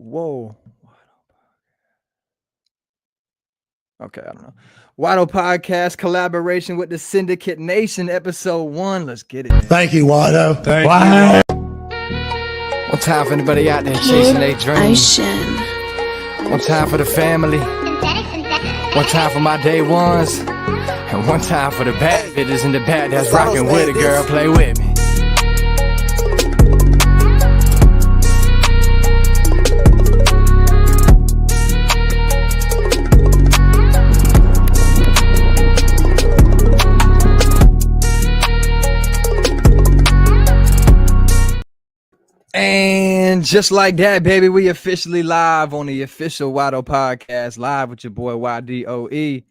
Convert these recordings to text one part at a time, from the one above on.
Whoa. Okay, I don't know. Watto Podcast collaboration with the Syndicate Nation, episode 1. Let's get it. Thank you, Watto. Thank you. One time for anybody out there chasing their dreams. One time for the family. One time for my day ones. And one time for the bad bitches in the back that's rocking with it, girl. Play with me. And just like that, baby, we officially live on the official Watto Podcast, live with your boy YDOE.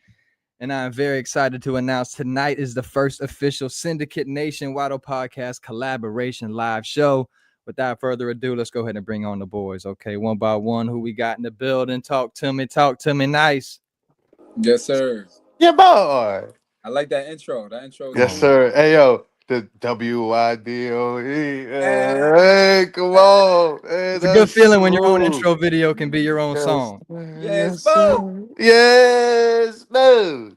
And I'm very excited to announce tonight is the first official Syndicate Nation Watto Podcast collaboration live show. Without further ado, let's go ahead and bring on the boys, okay? One by one, who we got in the building. Talk to me nice. Yes, sir. Yeah, boy. I like that intro. That intro. Yes, sir. Hey, yo, the WYDOE. Hey, come on. Hey, It's a good feeling when your own intro video can be your own song. Yes, boo. Yes, boo.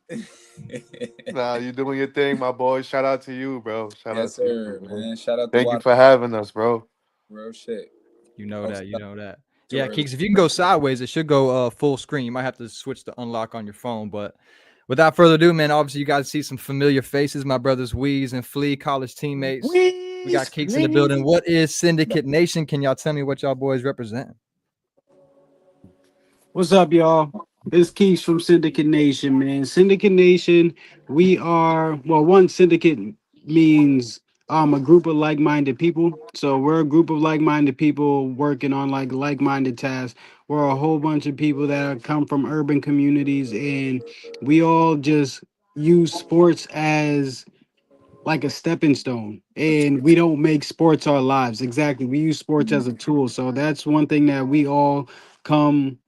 Nah, you doing your thing, my boy. Shout out to you, bro. Shout out to sir, you, man. Shout out to Thank you for having us, bro. Real shit. You know that. Yeah, Keeks, if you can go sideways, it should go full screen. You might have to switch to unlock on your phone, but without further ado, man, obviously you guys see some familiar faces. My brothers Weez and Flea, college teammates. We got Keeks in the building. What is Syndicate Nation? Can y'all tell me what y'all boys represent? What's up, y'all? It's Keeks from Syndicate Nation, man. Syndicate Nation, we are, well, one syndicate means a group of like-minded people. So we're a group of like-minded people working on like-minded tasks. We're a whole bunch of people that come from urban communities, and we all just use sports as like a stepping stone, and we don't make sports our lives. Exactly. We use sports as a tool. So that's one thing that we all come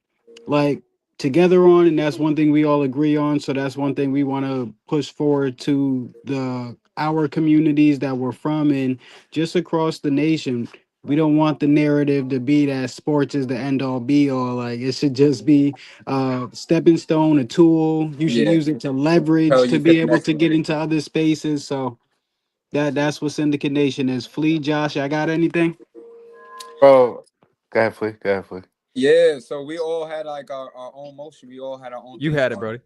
like together on, and that's one thing we all agree on. So that's one thing we want to push forward to our communities that we're from and just across the nation. We don't want the narrative to be that sports is the end all be all. Like, it should just be a stepping stone, a tool. You should use it to leverage to be able to get into other spaces. So that's what Syndicate Nation is. Flea, Josh, I got anything? Bro, go ahead, Flea. Yeah, so we all had like our own motion. We all had our own. You had it, Brody.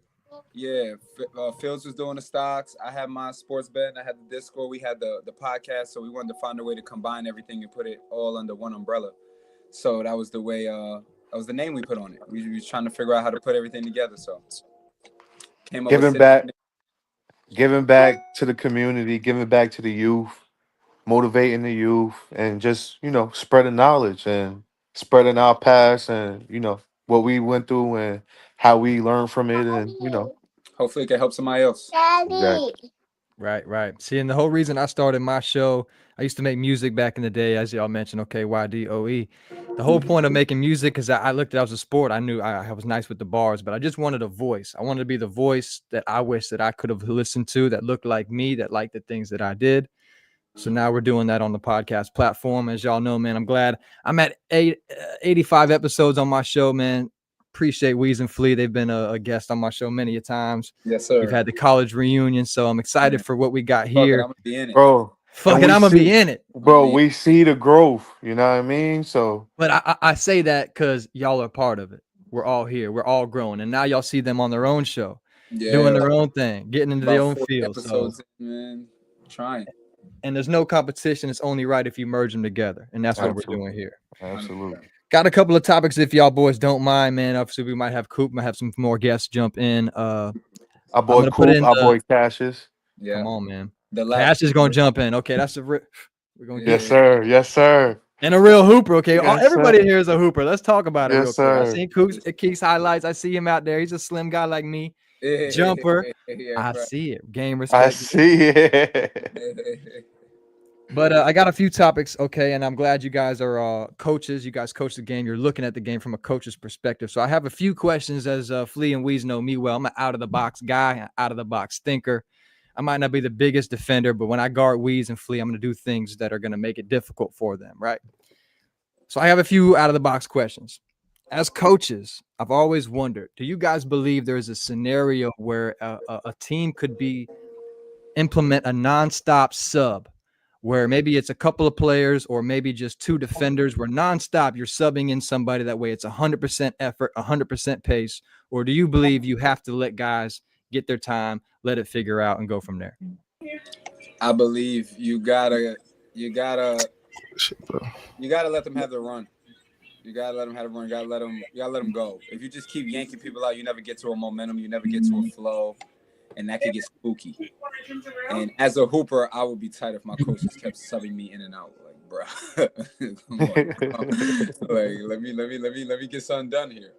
Yeah, Fields was doing the stocks. I had my sports bet. I had the Discord. We had the podcast. So we wanted to find a way to combine everything and put it all under one umbrella. So that was the way. That was the name we put on it. We was trying to figure out how to put everything together. So came up giving back to the community, giving back to the youth, motivating the youth, and just spreading knowledge and spreading our past and what we went through and how we learned from it, and hopefully it can help somebody else. Exactly. Right. See, and the whole reason I started my show, I used to make music back in the day, as y'all mentioned, okay, YDOE. The whole point of making music is I looked at it as a sport. I knew I was nice with the bars, but I just wanted a voice. I wanted to be the voice that I wish that I could have listened to, that looked like me, that liked the things that I did. So now we're doing that on the podcast platform. As y'all know, man, I'm glad I'm at 85 episodes on my show, man. Appreciate Weez and Flea. They've been a guest on my show many a times. Yes, sir. We've had the college reunion, so I'm excited for what we got here. I'm gonna be in it. Bro. I'm gonna be in it. Bro, we see the growth, you know what I mean? So, but I say that because y'all are part of it. We're all here. We're all growing. And now y'all see them on their own show, doing their own thing, getting into their own field. So, man, trying. And there's no competition. It's only right if you merge them together. And that's what we're doing here. Absolutely. Got a couple of topics if y'all boys don't mind, man. Obviously, we might have Coop, might have some more guests jump in. Our boy Coop, our boy Cassius. Yeah. Come on, man. Cash is gonna jump in. Okay, that's we're gonna get Yes, sir. And a real hooper. Okay, yes, everybody here is a hooper. Let's talk about it. Yes, real sir. quick. I seen Keeks highlights. I see him out there. He's a slim guy like me. Jumper. I see it. Game respect. I see it. But I got a few topics, okay, and I'm glad you guys are coaches. You guys coach the game. You're looking at the game from a coach's perspective. So I have a few questions, as Flea and Weez know me well. I'm an out-of-the-box guy, an out-of-the-box thinker. I might not be the biggest defender, but when I guard Weez and Flea, I'm going to do things that are going to make it difficult for them, right? So I have a few out-of-the-box questions. as coaches, I've always wondered, do you guys believe there is a scenario where a team could implement a nonstop sub where maybe it's a couple of players or maybe just two defenders where nonstop you're subbing in somebody that way it's 100% effort, 100% pace? Or do you believe you have to let guys get their time, let it figure out and go from there? I believe you gotta let them have their run. You gotta let them have a run. You gotta let them go. If you just keep yanking people out, you never get to a momentum. You never get to a flow, and that could get spooky. And as a hooper, I would be tight if my coaches kept subbing me in and out. Like, bro, like let me get something done here.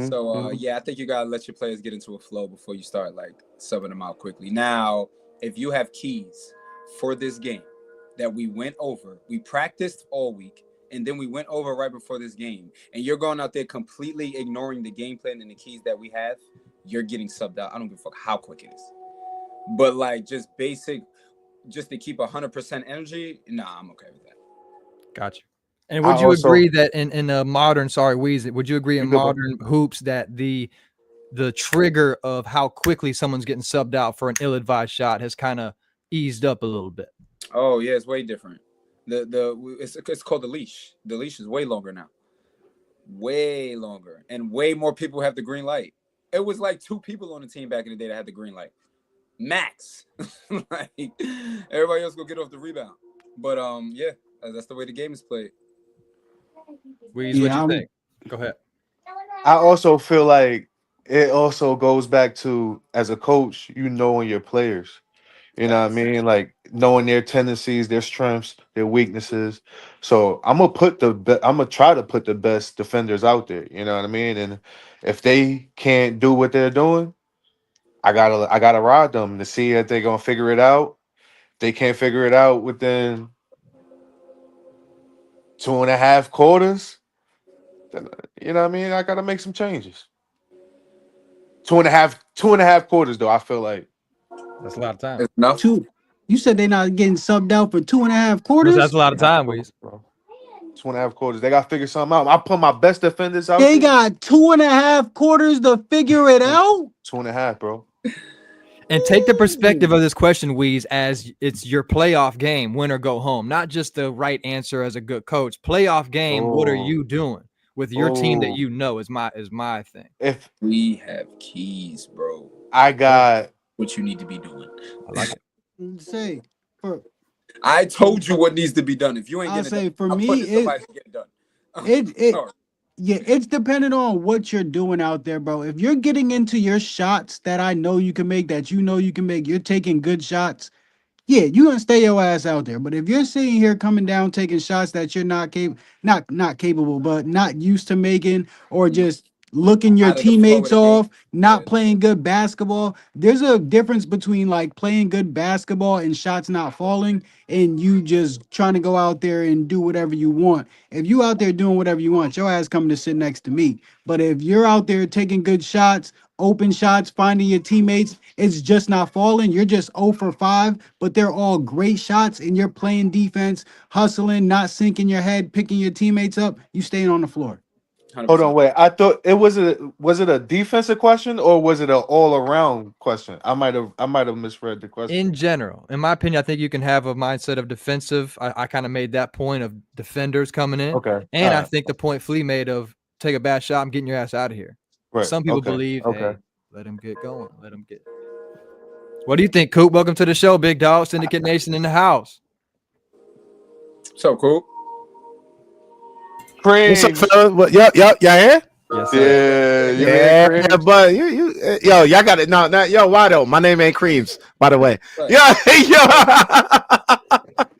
So yeah, I think you gotta let your players get into a flow before you start like subbing them out quickly. Now, if you have keys for this game that we went over, we practiced all week, and then we went over right before this game, and you're going out there completely ignoring the game plan and the keys that we have, you're getting subbed out. I don't give a fuck how quick it is. But like just basic, just to keep 100% energy, nah, I'm okay with that. Gotcha. And would you agree that in a modern, Weezy, would you agree in modern hoops that the trigger of how quickly someone's getting subbed out for an ill-advised shot has kind of eased up a little bit? Oh yeah, it's way different. It's called the leash. The leash is way longer now. Way longer. And way more people have the green light. It was like 2 people on the team back in the day that had the green light. Max. Like everybody else go get off the rebound. But yeah, that's the way the game is played. Weez, what you think? Go ahead. I also feel like it also goes back to, as a coach, you knowing your players. You know what I mean? Like knowing their tendencies, their strengths, their weaknesses. So I'm gonna try to put the best defenders out there. You know what I mean? And if they can't do what they're doing, I gotta ride them to see if they're gonna figure it out. If they can't figure it out within 2.5 quarters, then you know what I mean? I gotta make some changes. 2.5 quarters though, I feel like. That's a lot of time. No. You said they're not getting subbed out for 2.5 quarters? That's a lot of time, Weez. 2.5 quarters. They got to figure something out. I put my best defenders out. They got 2.5 quarters to figure it out? 2.5, bro. And take the perspective of this question, Weez, as it's your playoff game, win or go home. Not just the right answer as a good coach. Playoff game, what are you doing with your team that you know is my thing? If we have keys, bro, I got what you need to be doing. I like it. I told you what needs to be done. If you ain't getting it done, for me, somebody to get it done. It's dependent on what you're doing out there, bro. If you're getting into your shots that I know you can make, that you know you can make, you're taking good shots, yeah, you're gonna stay your ass out there. But if you're sitting here coming down taking shots that you're not capable, but not used to making, or just looking your teammates off, not playing good basketball, there's a difference between like playing good basketball and shots not falling, and you just trying to go out there and do whatever you want. If you out there doing whatever you want, your ass coming to sit next to me. But if you're out there taking good shots, open shots, finding your teammates, it's just not falling. You're just 0 for 5, but they're all great shots, and you're playing defense, hustling, not sinking your head, picking your teammates up, you staying on the floor. 100%. Hold on, wait. I thought it was a defensive question, or was it an all around question? I might have misread the question. In general, in my opinion, I think you can have a mindset of defensive. I kind of made that point of defenders coming in. Okay. And I think the point Flea made of take a bad shot, I'm getting your ass out of here. Right. Some people believe, hey, let him get going. Let him get. What do you think, Coop? Welcome to the show, big dog. Syndicate Nation in the house. So cool. What's up, fella? What? Y'all here? Yes, sir. Yeah, but y'all got it. No, yo, why though? My name ain't Creams, by the way. Right. Yo.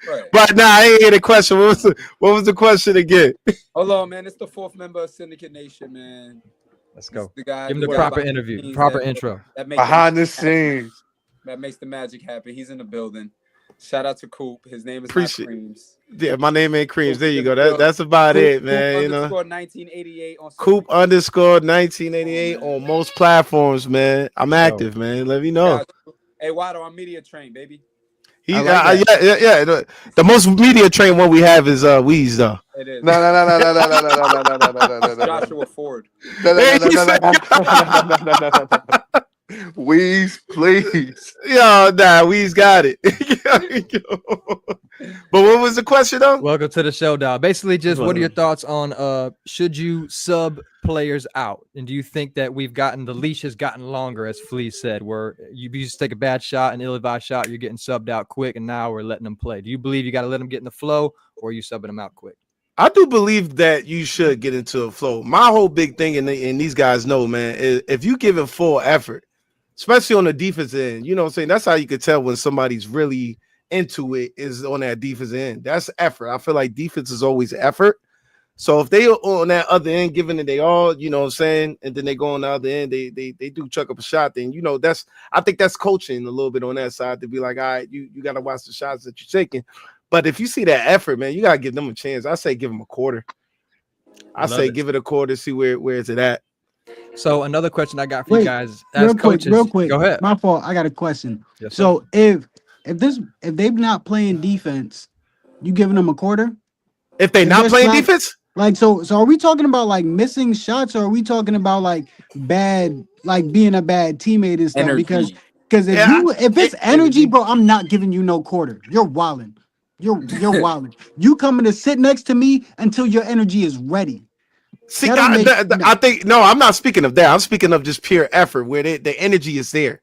Right. But I ain't hear the question. What was the question again? Hold on, man. It's the 4th member of Syndicate Nation, man. Let's go. The guy Give him the proper interview, proper intro. Behind the scenes. That makes the magic happen. He's in the building. Shout out to Coop. His name is not Creams. Yeah, my name ain't Creams. There you go. That's about it, man. Coop _ 1988 on Coop _ 1988 on most platforms, man. I'm active, man. Let me know. Hey, Waddle, I'm media trained, baby. Yeah. The most media trained one we have is Weez, though. It is. No, no, no, no, no, no, no, no, no, no, no, no, no, no, It's no, no. Joshua Ford. No, no, Hey, no, he no, no, said, no, no, no, no, no, no, no. Weeze, please. yo, nah, we's got it. But what was the question though? Welcome to the show, Dow. Basically, just what are your Well, thoughts on should you sub players out? And do you think that the leash has gotten longer, as Flea said, where you used to take a bad shot, an ill-advised shot, you're getting subbed out quick, and now we're letting them play? Do you believe you got to let them get in the flow, or are you subbing them out quick? I do believe that you should get into a flow. My whole big thing, and these guys know, man, is if you give it full effort, especially on the defense end, you know what I'm saying? That's how you could tell when somebody's really into it is on that defense end. That's effort. I feel like defense is always effort. So if they are on that other end, giving it they all, you know what I'm saying, and then they go on the other end, they do chuck up a shot, then you know I think that's coaching a little bit on that side to be like, all right, you gotta watch the shots that you're taking. But if you see that effort, man, you gotta give them a chance. I say give them a quarter. I Love say it. give it a quarter, see where is it at. So another question I got for you Wait, guys as coaches. real quick. Go ahead. My fault. I got a question. Yes, sir. So if they're not playing defense, you giving them a quarter? If they If not they're playing slack, defense, like so are we talking about like missing shots, or are we talking about like bad, like being a bad teammate and stuff? Because Energy. yeah, if it's energy, Energy. bro, I'm not giving you no quarter. You're wilding. You're wilding. You coming to sit next to me until your energy is ready. see, That don't make I think no, I'm not speaking of that. I'm speaking of just pure effort where the energy is there.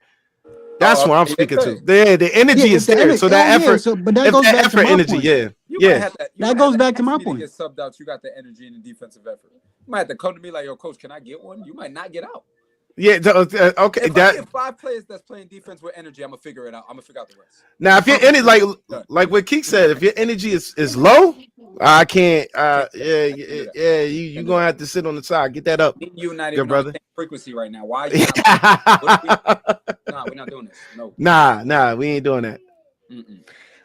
That's Oh, what I'm okay, speaking okay. to. The yeah, energy if is the there. energy, So that oh yeah, effort, so but that if goes that back to effort my energy, point. yeah, You might yeah. have to. You That might have goes to back to ask my me point. to get subbed out. You got the energy and the defensive effort. You might have to come to me like, "Yo, coach, can I get one?" You might not get out. Yeah, okay. If I get 5 players that's playing defense with energy, I'm gonna figure it out. I'm gonna figure out the rest. Now I if your promise energy you, done. like what Keith said, if your energy is low, I can't. Can't do that. I can't do that. Yeah, you Can't do gonna that. have to sit on the side. Get that up, Me and you not good even on the brother. same frequency right now. Why are you not? What are we? Nah, we're not doing this. No. Nah, we ain't doing that. Mm-mm.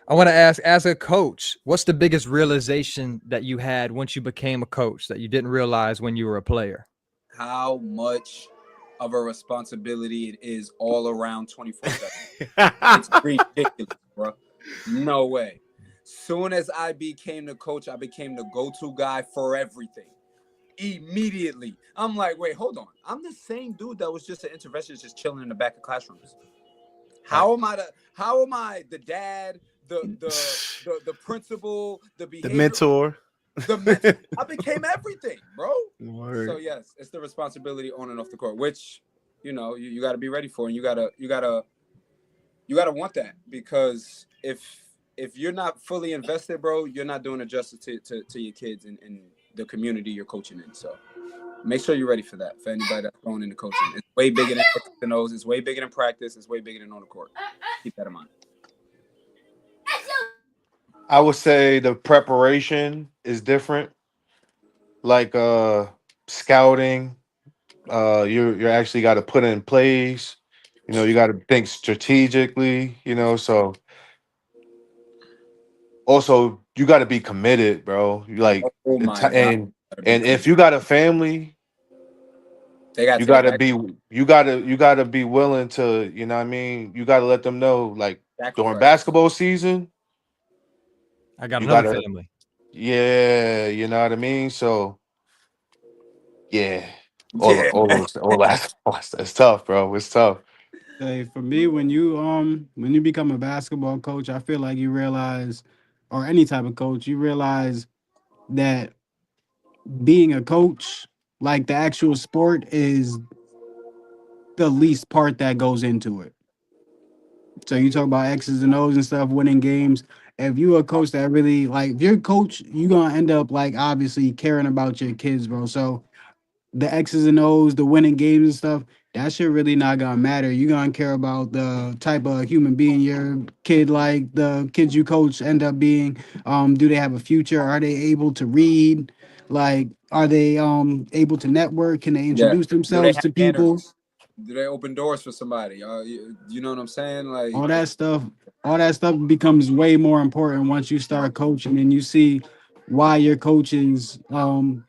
I want to ask, as a coach, what's the biggest realization that you had once you became a coach that you didn't realize when you were a player? How much of a responsibility it is all around 24/7. It's ridiculous, bro. No way. Soon as I became the coach, I became the go-to guy for everything. Immediately. I'm like, wait, hold on. I'm the same dude that was just an interventionist just chilling in the back of classrooms. How am I the dad, the principal, the The behavior, mentor. the mentor? I became everything, bro. Word. So yes, it's the responsibility on and off the court, which you got to be ready for, and you gotta want that, because if you're not fully invested, bro, you're not doing it justice to your kids and the community you're coaching in. So make sure you're ready for that. For anybody that's going into coaching, it's way bigger than X's and O's. It's way bigger than practice. It's way bigger than on the court. Keep that in mind. I would say the preparation is different. Like scouting, you're actually got to put in place. You know, you got to think strategically. You know, so also you got to be committed, bro. You like Oh the my ti- God, gotta be and if committed. you got a family, They gotta you take it gotta back. be you gotta be willing to, you know what I mean? You gotta let them know, like during Sacrifice. basketball season, I got you another gotta, family. yeah, you know what I mean? So yeah, Yeah. all that it's tough, bro. It's tough. Hey, for me, when you become a basketball coach, I feel like you realize, or any type of coach, you realize that being a coach, like the actual sport, is the least part that goes into it. So you talk about X's and O's and stuff, winning games. If you a coach that really like, if you're a coach, you gonna end up like obviously caring about your kids, bro. So the X's and O's, the winning games and stuff, that shit really not gonna matter. You gonna care about the type of human being your kid, like the kids you coach end up being. Do they have a future? Are they able to read? Like, are they able to network? Can they Yeah. introduce Do they themselves have to people? manners? Do they open doors for somebody? You know what I'm saying? Like, All that stuff, all that stuff becomes way more important once you start coaching and you see why your coaches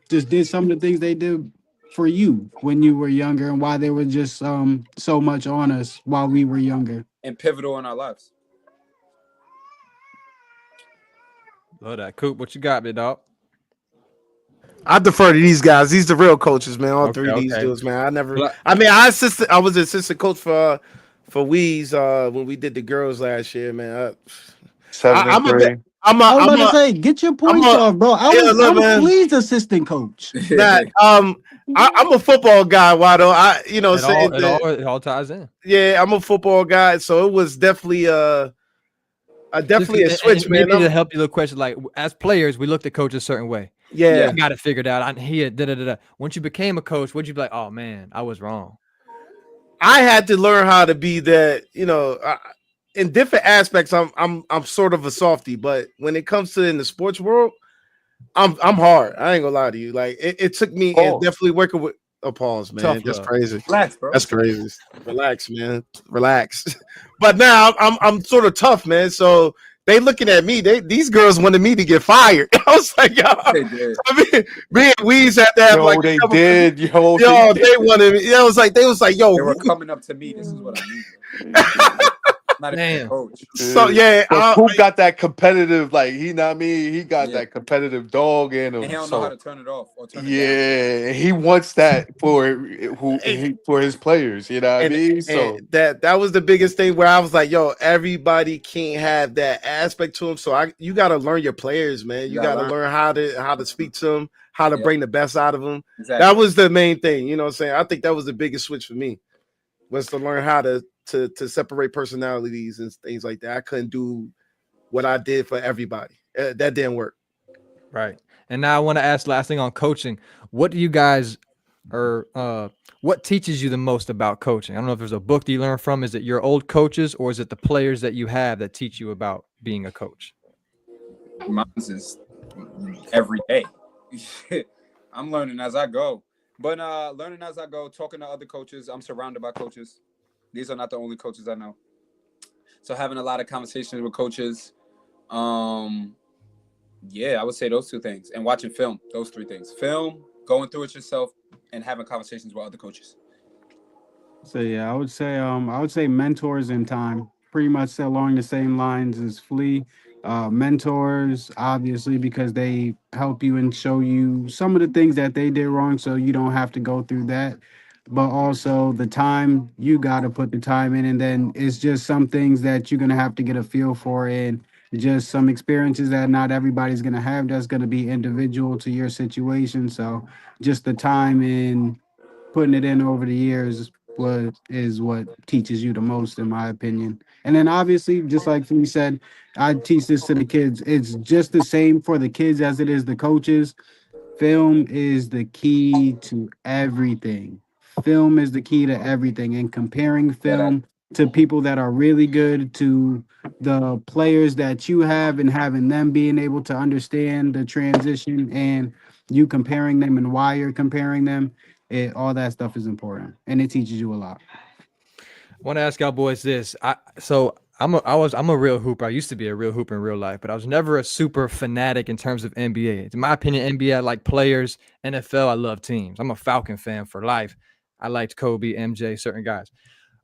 just did some of the things they did for you when you were younger, and why they were just so much on us while we were younger. and pivotal in our lives. Love that. Coop, what you got, big dog? I defer to these guys. These the real coaches, man. All three of these Okay. dudes, man. Well, I mean, I was assistant coach for Weez when we did the girls last year, man. 7 and I'm a bit. 3. I was I'm about to a. say, get your I'm points a. off, bro. Yeah, look, I was man. Flea's assistant coach. That I'm a football guy, Wado. Saying that. it all ties in. Yeah, I'm a football guy, so it was definitely Just definitely a switch, and man. maybe to help you the question, like as players, we looked at coach a certain way. Yeah, I got it figured out. He had da. Once you became a coach, would you be like, oh man, I was wrong? I had to learn how to be that. In different aspects, I'm sort of a softie, but when it comes to in the sports world, I'm hard. I ain't gonna lie to you. Like it took me and Pause. definitely working with a pause, man. Tough That's love. crazy. Relax, bro. That's crazy. Relax, man. Relax. But now I'm sort of tough, man. So they looking at me. These girls wanted me to get fired. I was like, yo. They did. I mean, me and Weez had to have Yo, like they a couple- did. Yo, Yo, they they wanted me. They was like, yo, They were who- coming up to me. This is what I need. Not a Damn. coach. so yeah. But Coop got that competitive, like he not me. He got Yeah. that competitive dog in him. And he don't know how to turn it off or turn it down. Yeah, he wants that for for his players. You know what I mean? So And that was the biggest thing where I was like, yo, everybody can't have that aspect to them. So you got to learn your players, man. You got to learn how to speak to them, how to bring the best out of them. Exactly. That was the main thing. You know what I'm saying? I think that was the biggest switch for me was to learn how to separate personalities and things like that. I couldn't do what I did for everybody. That didn't work. Right. And now I want to ask last thing on coaching. What do you guys what teaches you the most about coaching? I don't know if there's a book that you learn from. Is it your old coaches or is it the players that you have that teach you about being a coach? Mine's is every day. I'm learning as I go. But learning as I go, talking to other coaches. I'm surrounded by coaches. These are not the only coaches I know. So having a lot of conversations with coaches. Yeah, I would say those two things. And watching film, those three things. Film, going through it yourself, and having conversations with other coaches. So yeah, I would say mentors in time, pretty much along the same lines as Flea. Mentors, obviously, because they help you and show you some of the things that they did wrong, so you don't have to go through that. But also the time, you got to put the time in, and then it's just some things that you're gonna have to get a feel for, and just some experiences that not everybody's gonna have. That's gonna be individual to your situation. So just the time and putting it in over the years is what teaches you the most, in my opinion. And then obviously, just like we said, I teach this to the kids. It's just the same for the kids as it is the coaches. Film is the key to everything. Film is the key to everything. And comparing film to people that are really good, to the players that you have, and having them being able to understand the transition, and you comparing them and why you're comparing them, all that stuff is important, and it teaches you a lot. I want to ask y'all boys this. I'm a real hooper. I used to be a real hooper in real life, but I was never a super fanatic in terms of NBA. In my opinion, NBA I like players. NFL, I love teams. I'm a Falcon fan for life. I liked Kobe, MJ, certain guys.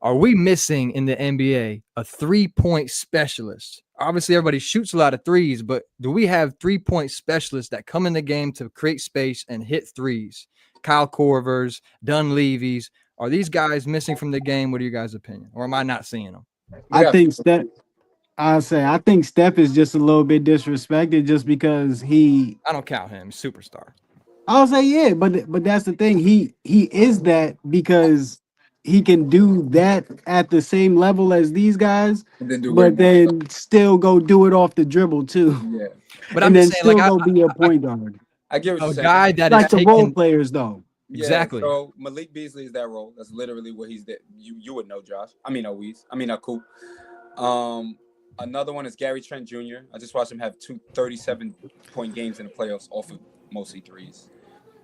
Are we missing in the NBA a 3-point specialist? Obviously, everybody shoots a lot of threes, but do we have 3-point specialists that come in the game to create space and hit threes? Kyle Korvers, Dunleavy's. Are these guys missing from the game? What are you guys' opinion? Or am I not seeing them? I think I think Steph is just a little bit disrespected just because I don't count him. Superstar. I'll say yeah, but that's the thing. He is that because he can do that at the same level as these guys, but then still go do it off the dribble too. Yeah. But and I'm then just saying, still like, go be a point guard. I get what a you're saying. guy that Like is the role taking players though. exactly. So Malik Beasley is that role. That's literally what he's did. You would know, Josh. I mean, Weez. I mean, Coop. Another one is Gary Trent Jr. I just watched him have 2 37-point games in the playoffs off of mostly threes.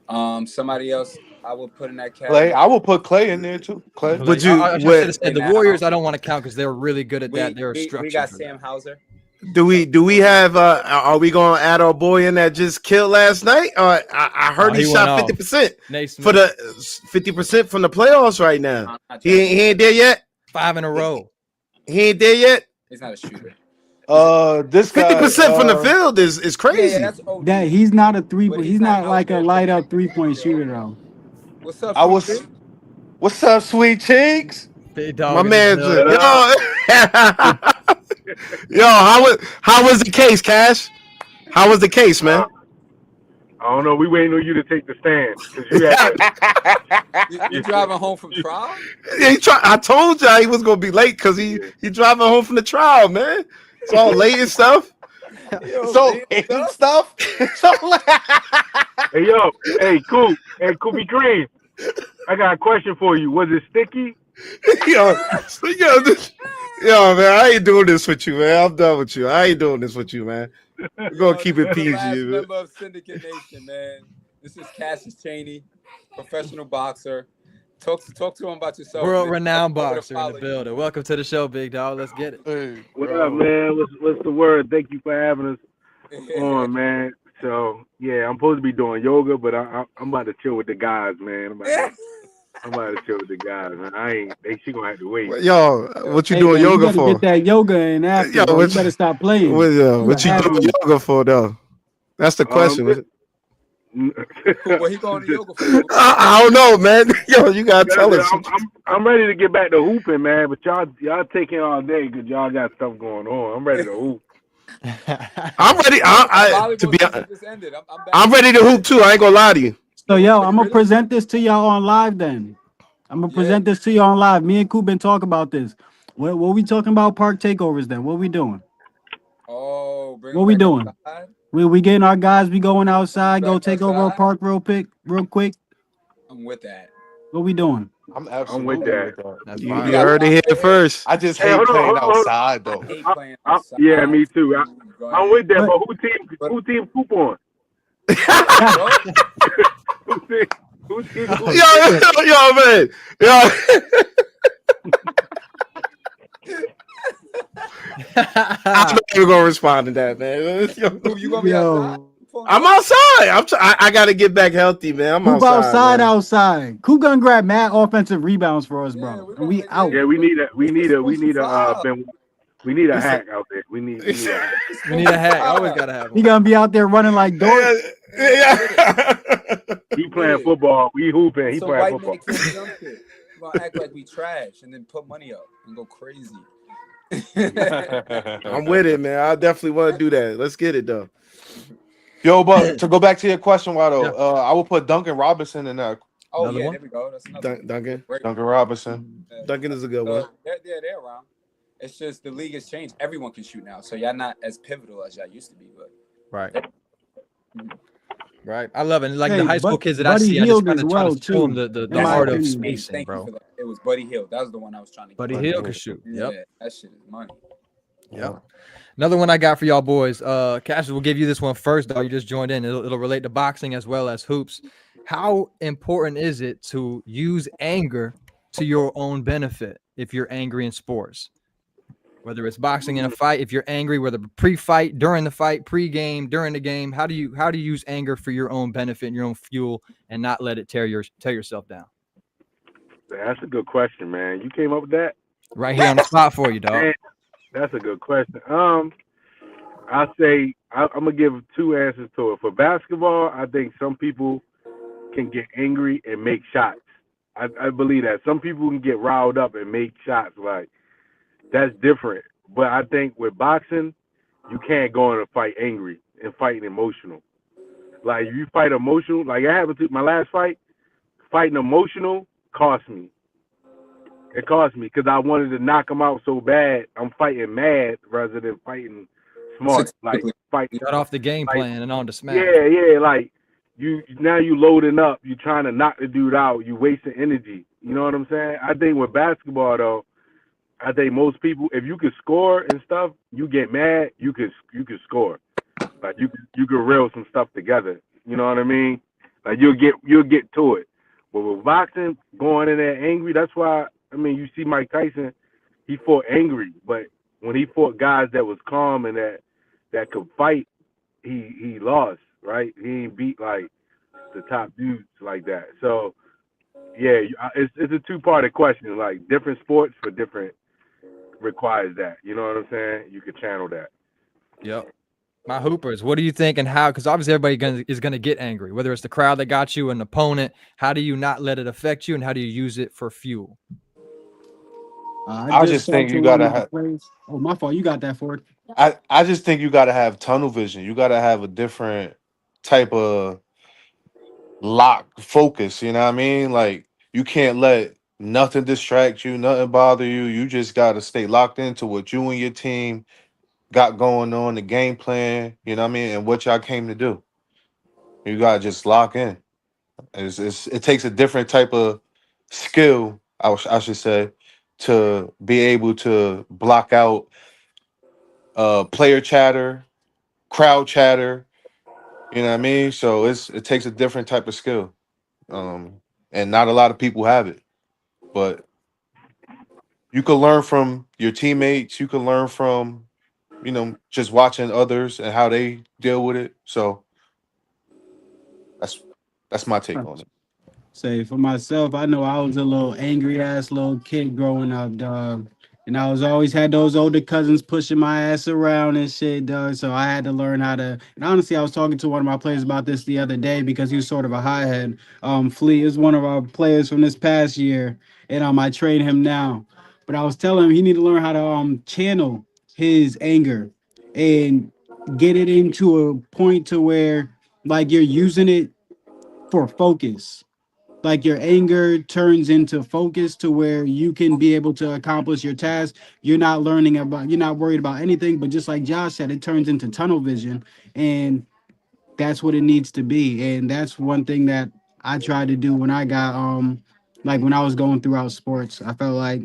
Somebody else I would put in that category. Clay, I will put Clay in there too. Clay. Would you? I should have said the Warriors. I don't want to count because they're really good at that. They're structured. We got Sam Hauser. Do we have? Are we gonna add our boy in that just killed last night? I heard he shot 50% for the 50% from the playoffs right now. He ain't there yet. 5 in a row. He ain't there yet. He's not a shooter. This guy. 50% from the field is crazy. Yeah, that's OD. That he's not a three. But He's not not out like a there light up protecting 3-point the shooter field. though. What's up, I Sweet was. Pea? What's up, sweet cheeks? Big My dog in the man, building. yo, how was the case, Cash? How was the case, man? I don't know. We waiting on you to take the stand because you had You driving home from trial? I told y'all he was gonna be late because he driving home from the trial, man. It's all late and stuff. So stuff. So Hey yo, hey Koopy Green. I got a question for you. Was it sticky? yo, man, I ain't doing this with you, man. I'm done with you. I ain't doing this with you, man. We're gonna keep it The PG. last Man. member of Syndicate Nation, man. This is Cassius Chaney, professional boxer. Talk to him about yourself. World man. renowned Over to boxer in follow the you. building. Welcome to the show, big dog. Let's get it. hey, What bro. up, man? What's the word? Thank you for having us on, man. So yeah, I'm supposed to be doing yoga, but I'm about to chill with the guys, man. I'm about to chill with the guys, man. She gonna have to wait. Yo, what you Hey doing man, you yoga better for? get that yoga in after, Yo, bro. You better stop playing. what You you have doing to. yoga for though? That's the question. What he going to yoga for? I don't know, man. Yo, you gotta tell us. I'm ready to get back to hooping, man. But y'all taking all day because y'all got stuff going on. I'm ready to hoop. I'm ready. Volleyball To be season honest, just ended. I'm back. I'm ready to hoop too. I ain't gonna lie to you. So yo, I'm gonna Really? present this to y'all on live then. I'm gonna present this to y'all on live. Me and Coop been talking about this. What we talking about park takeovers then? What we doing? Oh, bring What him we back doing? outside. We getting our guys, we going outside, go Back take over a outside? park real quick. I'm with that. What we doing? I'm I'm with absolutely that. with that. That's You We fire. got heard it here hey, first. I just Hey, hate hold on, playing hold on. outside I though. hate playing I, outside. yeah, me too. Go I'm ahead. with that. But- But who team Coop on? Who team Coop? Yo, man. Yo. I'm not even gonna respond to that, man. Who you gonna be outside? I'm outside. I gotta get back healthy, man. I'm Coop outside. Man. outside. Coop gonna grab mad offensive rebounds for us, Yeah, bro. we're And gonna we make out. Yeah, we need a It's the we need a hack out there. We need a hack. We need a hack. Always gotta have He one. gonna be out there running like Dort. Yeah. He playing football. We hooping. He So playing white football. man can't jump it. We're gonna act like we trash and then put money up and go crazy. I'm with it, man. I definitely want to do that. Let's get it though. Yo, but to go back to your question, Wado, Yeah. I will put Duncan Robinson in there. Oh Another yeah, one? there we go. That's another Duncan. great Duncan Robinson. one. Duncan is a good one. They're around. It's just the league has changed. Everyone can shoot now, so y'all not as pivotal as y'all used to be. But Right. Right. I love it. Like Hey, the high school but kids that I Buddy see, I just Hield kind as of try well, to show them too. the In my art of opinion. thank spacing, you bro. for that. It was Buddy Hield. That was the one I was trying to. Buddy get. Hield can shoot. Yeah, Yep. that shit is money. Yep. Another one I got for y'all boys. Cassius will give you this one first, though. You just joined in. It'll relate to boxing as well as hoops. How important is it to use anger to your own benefit if you're angry in sports? Whether it's boxing in a fight, if you're angry, whether pre-fight, during the fight, pre-game, during the game, how do you use anger for your own benefit and your own fuel and not let it tear yourself down? That's a good question, man. You came up with that? Right here on the spot for you, dog. Man, that's a good question. I say I'm gonna give two answers to it. For basketball, I think some people can get angry and make shots. I believe that some people can get riled up and make shots. Like that's different. But I think with boxing, you can't go in a fight angry and fighting emotional. Like if you fight emotional, like I happened to my last fight, fighting emotional cost me. It cost me because I wanted to knock him out so bad. I'm fighting mad rather than fighting smart. Like fighting. Got off the game plan and on to smash. Yeah. Like you loading up. You trying to knock the dude out. You wasting energy. You know what I'm saying? I think with basketball though, I think most people, if you can score and stuff, you get mad. You can score. Like you can reel some stuff together. You know what I mean? Like you'll get to it. But with boxing, going in there angry, that's why. I mean, you see Mike Tyson, he fought angry, but when he fought guys that was calm and that could fight, he lost, right? He ain't beat like the top dudes like that. So yeah, it's a two-parted question. Like different sports for different requires that. You know what I'm saying? You could channel that. Yep. My hoopers, what do you think and how? Because obviously everybody is gonna get angry, whether it's the crowd that got you, an opponent. How do you not let it affect you, and how do you use it for fuel? I I just just talked think to you one of gotta my have. players. Oh, my fault. You got that, Ford. I just think you gotta have tunnel vision. You gotta have a different type of lock focus. You know what I mean? Like you can't let nothing distract you, nothing bother you. You just gotta stay locked into what you and your team got going on, the game plan. You know what I mean, and what y'all came to do. You gotta just lock in. It takes a different type of skill, I should say, to be able to block out player chatter, crowd chatter. You know what I mean? So it takes a different type of skill, and not a lot of people have it. But you can learn from your teammates. You can learn from just watching others and how they deal with it. So that's that's my take on it. Say for myself, I know I was a little angry ass little kid growing up, dog. And I was always had those older cousins pushing my ass around and shit, dog. So I had to learn how to. And honestly, I was talking to one of my players about this the other day because he was sort of a hothead. Flea is one of our players from this past year, and I train him now. But I was telling him he need to learn how to channel his anger and get it into a point to where like you're using it for focus, like your anger turns into focus to where you can be able to accomplish your task. You're not worried about anything, but just like Josh said, it turns into tunnel vision, and that's what it needs to be. And that's one thing that I tried to do when I got like when I was going throughout sports. I feel like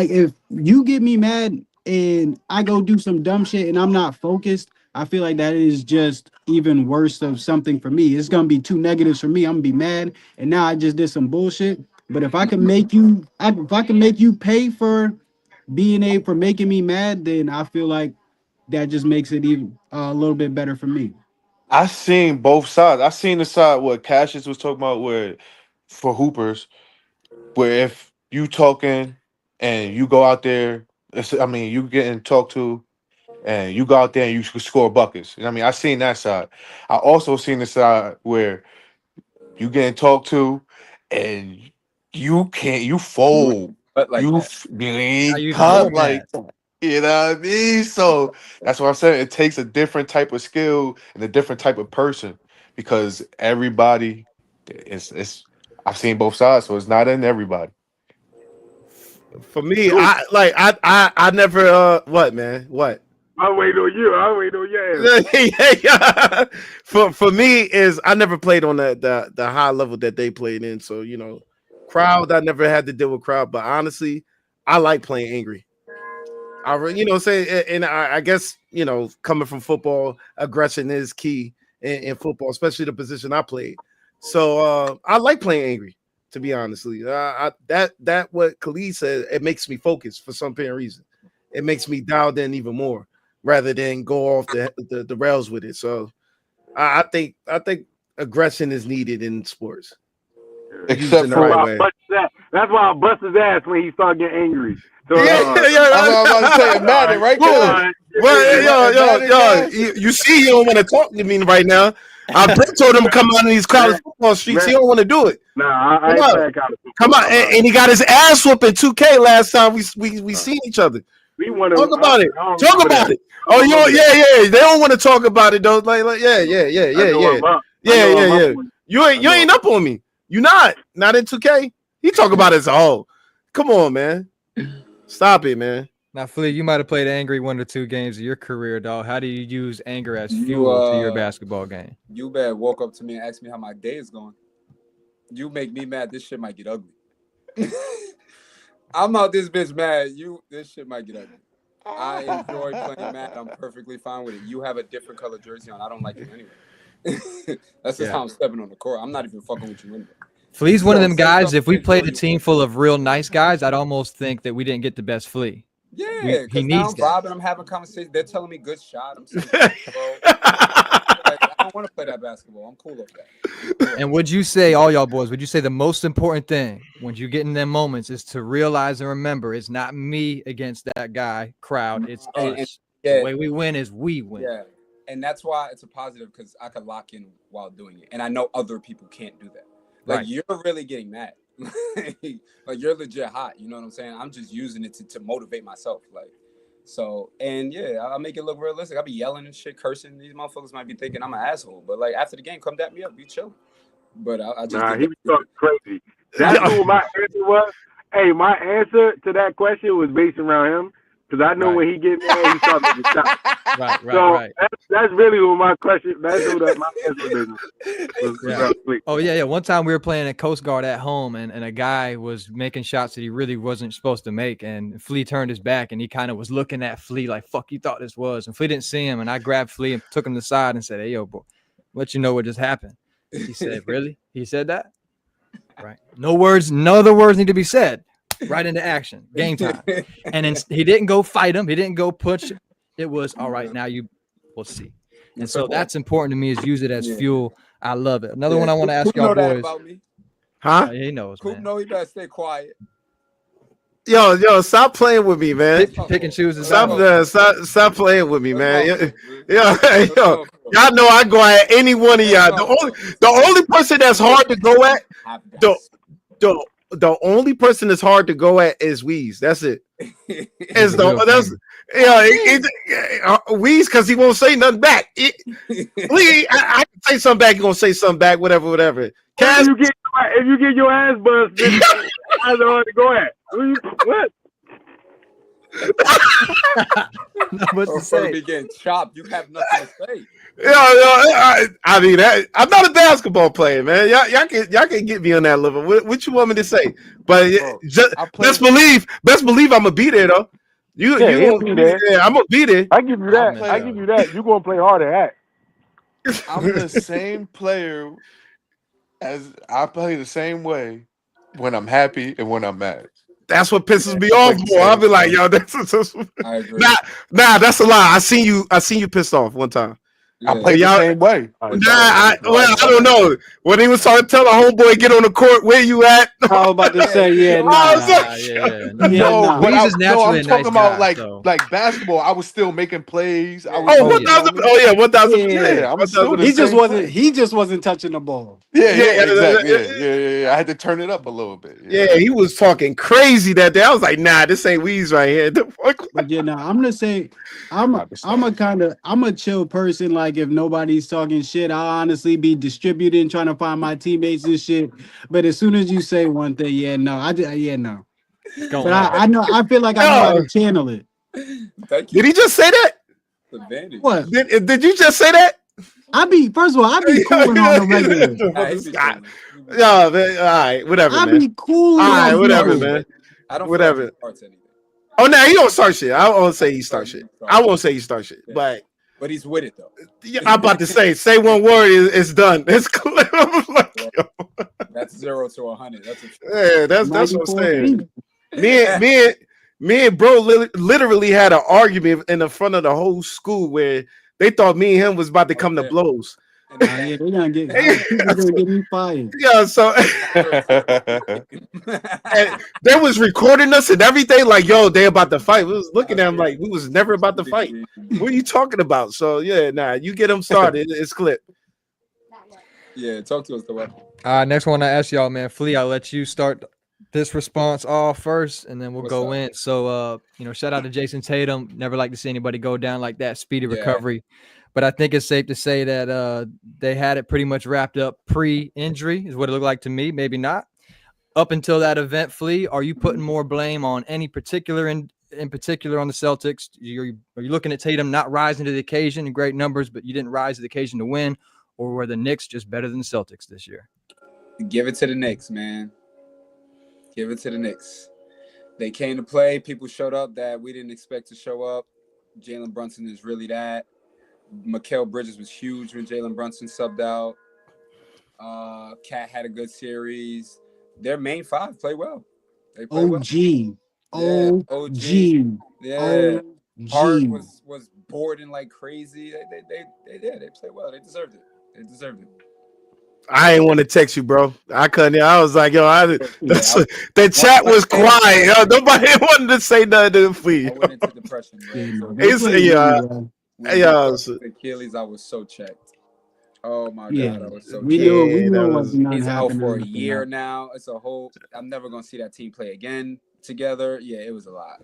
if you get me mad and I go do some dumb shit and I'm not focused, I feel like that is just even worse of something for me. It's gonna be two negatives for me. I'm gonna be mad, and now I just did some bullshit. But if I can make you, if I can make you pay for for making me mad, then I feel like that just makes it even a little bit better for me. I seen both sides. I seen the side what Cassius was talking about, where for hoopers, where if you talking and you go out there, I mean, you getting talked to, and you go out there and you score buckets. You know what I mean, I seen that side. I also seen the side where you getting talked to, and you fold, But like that. you Now ain't you're even cut more like mad. that. You know what I mean? So that's what I'm saying. It takes a different type of skill and a different type of person because everybody it's I've seen both sides, so it's not in everybody. For me, Dude, I never what, man? What? I'm waiting on you. I'm waiting on your answer. Yeah. For me is I never played on the high level that they played in. So, crowd, I never had to deal with crowd, but honestly, I like playing angry. And I guess, coming from football, aggression is key in football, especially the position I played. So I like playing angry, to be honestly. That what Khalid said, it makes me focus for some apparent reason. It makes me dialed in even more rather than go off the rails with it. So I think aggression is needed in sports, used Except in the That's right why for I way. bust his ass. That's why I bust his ass when he started getting angry. So Yeah, I'm about to say yeah. Madden, right, all Boom. Khalid? right. Well, Madden yo, guys? you see, you don't want to talk to me right now. I've been told him to come out in these college man, football streets. man, He don't want to do it. nah, I Come ain't on, playing college come football. on, I'm and he got his ass whooped in 2K last time we seen each other. we want to. Talk about it. I don't Talk remember about that. it. I Oh, don't remember that. yeah. They don't want to talk about it though. Like, yeah, yeah, yeah, I yeah, know yeah, I'm up. I yeah, know yeah, I'm up yeah. on it. You I ain't you know ain't I'm up on me. You not in 2K. He talk about it as a whole. Come on, man. Stop it, man. Now, Flea, you might have played angry 1 or 2 games of your career, dog. How do you use anger as You fuel to your basketball game? you better walk up to me and ask me how my day is going. You make me mad, this shit might get ugly. I'm out this bitch mad. This shit might get ugly. I enjoy playing mad. I'm perfectly fine with it. You have a different color jersey on. I don't like it anyway. That's just Yeah. how I'm stepping on the court. I'm not even fucking with you anyway. Flea's one of So them say guys. something If we to enjoy played a you. team full of real nice guys, I'd almost think that we didn't get the best Flea. Yeah, He because now needs I'm that. vibing. I'm having conversations. They're telling me good shot. I'm saying, bro. Like, I don't want to play that basketball. I'm cool with that. And would you say, all y'all boys, would you say the most important thing when you get in them moments is to realize and remember it's not me against that guy crowd, it's us. The way we win is we win. Yeah. And that's why it's a positive, because I could lock in while doing it. And I know other people can't do that. Like, Right. You're really getting mad. Like, you're legit hot. You know what I'm saying? I'm just using it to motivate myself. Like, so, and yeah, I'll make it look realistic. I'll be yelling and shit, cursing. These motherfuckers might be thinking I'm an asshole. But, like, after the game, come dap me up. Be chill. But I just Nah, he was talking crazy. That's what my answer was. Hey, my answer to that question was based around him, because I know when he get mad, he starts to stop. Right. So that's really what my question. That's what my answer was. Oh yeah. One time we were playing at Coast Guard at home, and a guy was making shots that he really wasn't supposed to make, and Flea turned his back, and he kind of was looking at Flea like, "Fuck, you thought this was?" And Flea didn't see him, and I grabbed Flea and took him to the side and said, "Hey, yo, bro, let you know what just happened." He said, "Really?" He said that. Right. No other words need to be said. Right into action. Game time. And then he didn't go fight him. He didn't go push. It was all right. Now we'll see. And so that's important to me, is use it as fuel. I love it. Another one I want to ask y'all boys. About me? Huh? He knows, Coop man. know he better stay quiet. Yo, stop playing with me, man. Pick and choose. Stop playing with me, man. Yo, y'all know I go at any one of y'all. The only person that's hard to go at, the only person that's hard to go at is Weez. That's it. Weez, because he won't say nothing back. I can say something back. He gonna say something back. Whatever. If you get your ass buzzed, then that's hard to go at. What? What to say? Be getting chopped. You have nothing to say. I mean, I'm not a basketball player, man. Y'all can get me on that level. What you want me to say? But best believe I'm gonna be there though. You gonna be there. Yeah, I'm gonna be there. I give you that. You gonna play hard at that. I'm the same player as I play the same way when I'm happy and when I'm mad. That's what pisses me off more. I'll be like, yo, I agree. Nah, that's a lie. I seen you pissed off one time. I play the same way. I don't know. When he was trying to tell a homeboy get on the court, where you at? I was about to say, I'm talking about like basketball. I was still making plays. 1,000. Oh yeah, 1,000. Yeah, he just wasn't touching the ball. Yeah, exactly. Yeah. I had to turn it up a little bit. Yeah, he was talking crazy that day. I was like, nah, this ain't Weez right here. But yeah, no, I'm gonna say I'm a chill person. Like, if nobody's talking shit, I'll honestly be distributing, trying to find my teammates and shit. But as soon as you say one thing, no. But I feel like I know how to channel it. Thank you. Did he just say that? What? Did you just say that? First of all, I be cooling on the regular. Yeah, man. All right, whatever. I man. be cool. All right, whatever, man. I don't whatever. Anything. Oh no, he don't start shit. I won't say he start shit. I won't say he start shit, but he's with it though. I'm about to say one word, it's done. It's clear. That's 0 to 100. That's what I'm saying. Me and bro literally had an argument in the front of the whole school where they thought me and him was about to come to blows. They're gonna get me fired. Yeah, so and they was recording us and everything. Like, yo, they about to fight. We was looking at him like we was never about to fight. What are you talking about? So yeah, you get them started. It's clip. Yeah, talk to us the way. Next one I ask y'all, man. Flea, I'll let you start this response off first, and then we'll go in. So, shout out to Jason Tatum. Never like to see anybody go down like that. Speedy recovery. But I think it's safe to say that they had it pretty much wrapped up pre-injury is what it looked like to me. Maybe not. Up until that event, Flea, are you putting more blame on any particular in particular on the Celtics? Are you looking at Tatum not rising to the occasion in great numbers, but you didn't rise to the occasion to win? Or were the Knicks just better than the Celtics this year? Give it to the Knicks, man. Give it to the Knicks. They came to play. People showed up that we didn't expect to show up. Jalen Brunson is really that. Mikal Bridges was huge when Jalen Brunson subbed out. Cat had a good series. Their main five played well. They played OG. Yeah. Hart was boarding like crazy. They played well. They deserved it. They deserved it. I ain't want to text you, bro. I couldn't. I was like, yo, the chat was One quiet. Yo, nobody wanted to say nothing for I you. went into depression, bro. Yeah, no, So they It's played yeah, really well. when yeah, Achilles, I was so checked. Oh my Yeah, God, I was so we knew checked. we yeah. knew That it was wasn't gonna He's out happen for a after year that. now. It's a whole. I'm never gonna see that team play again together. Yeah, it was a lot.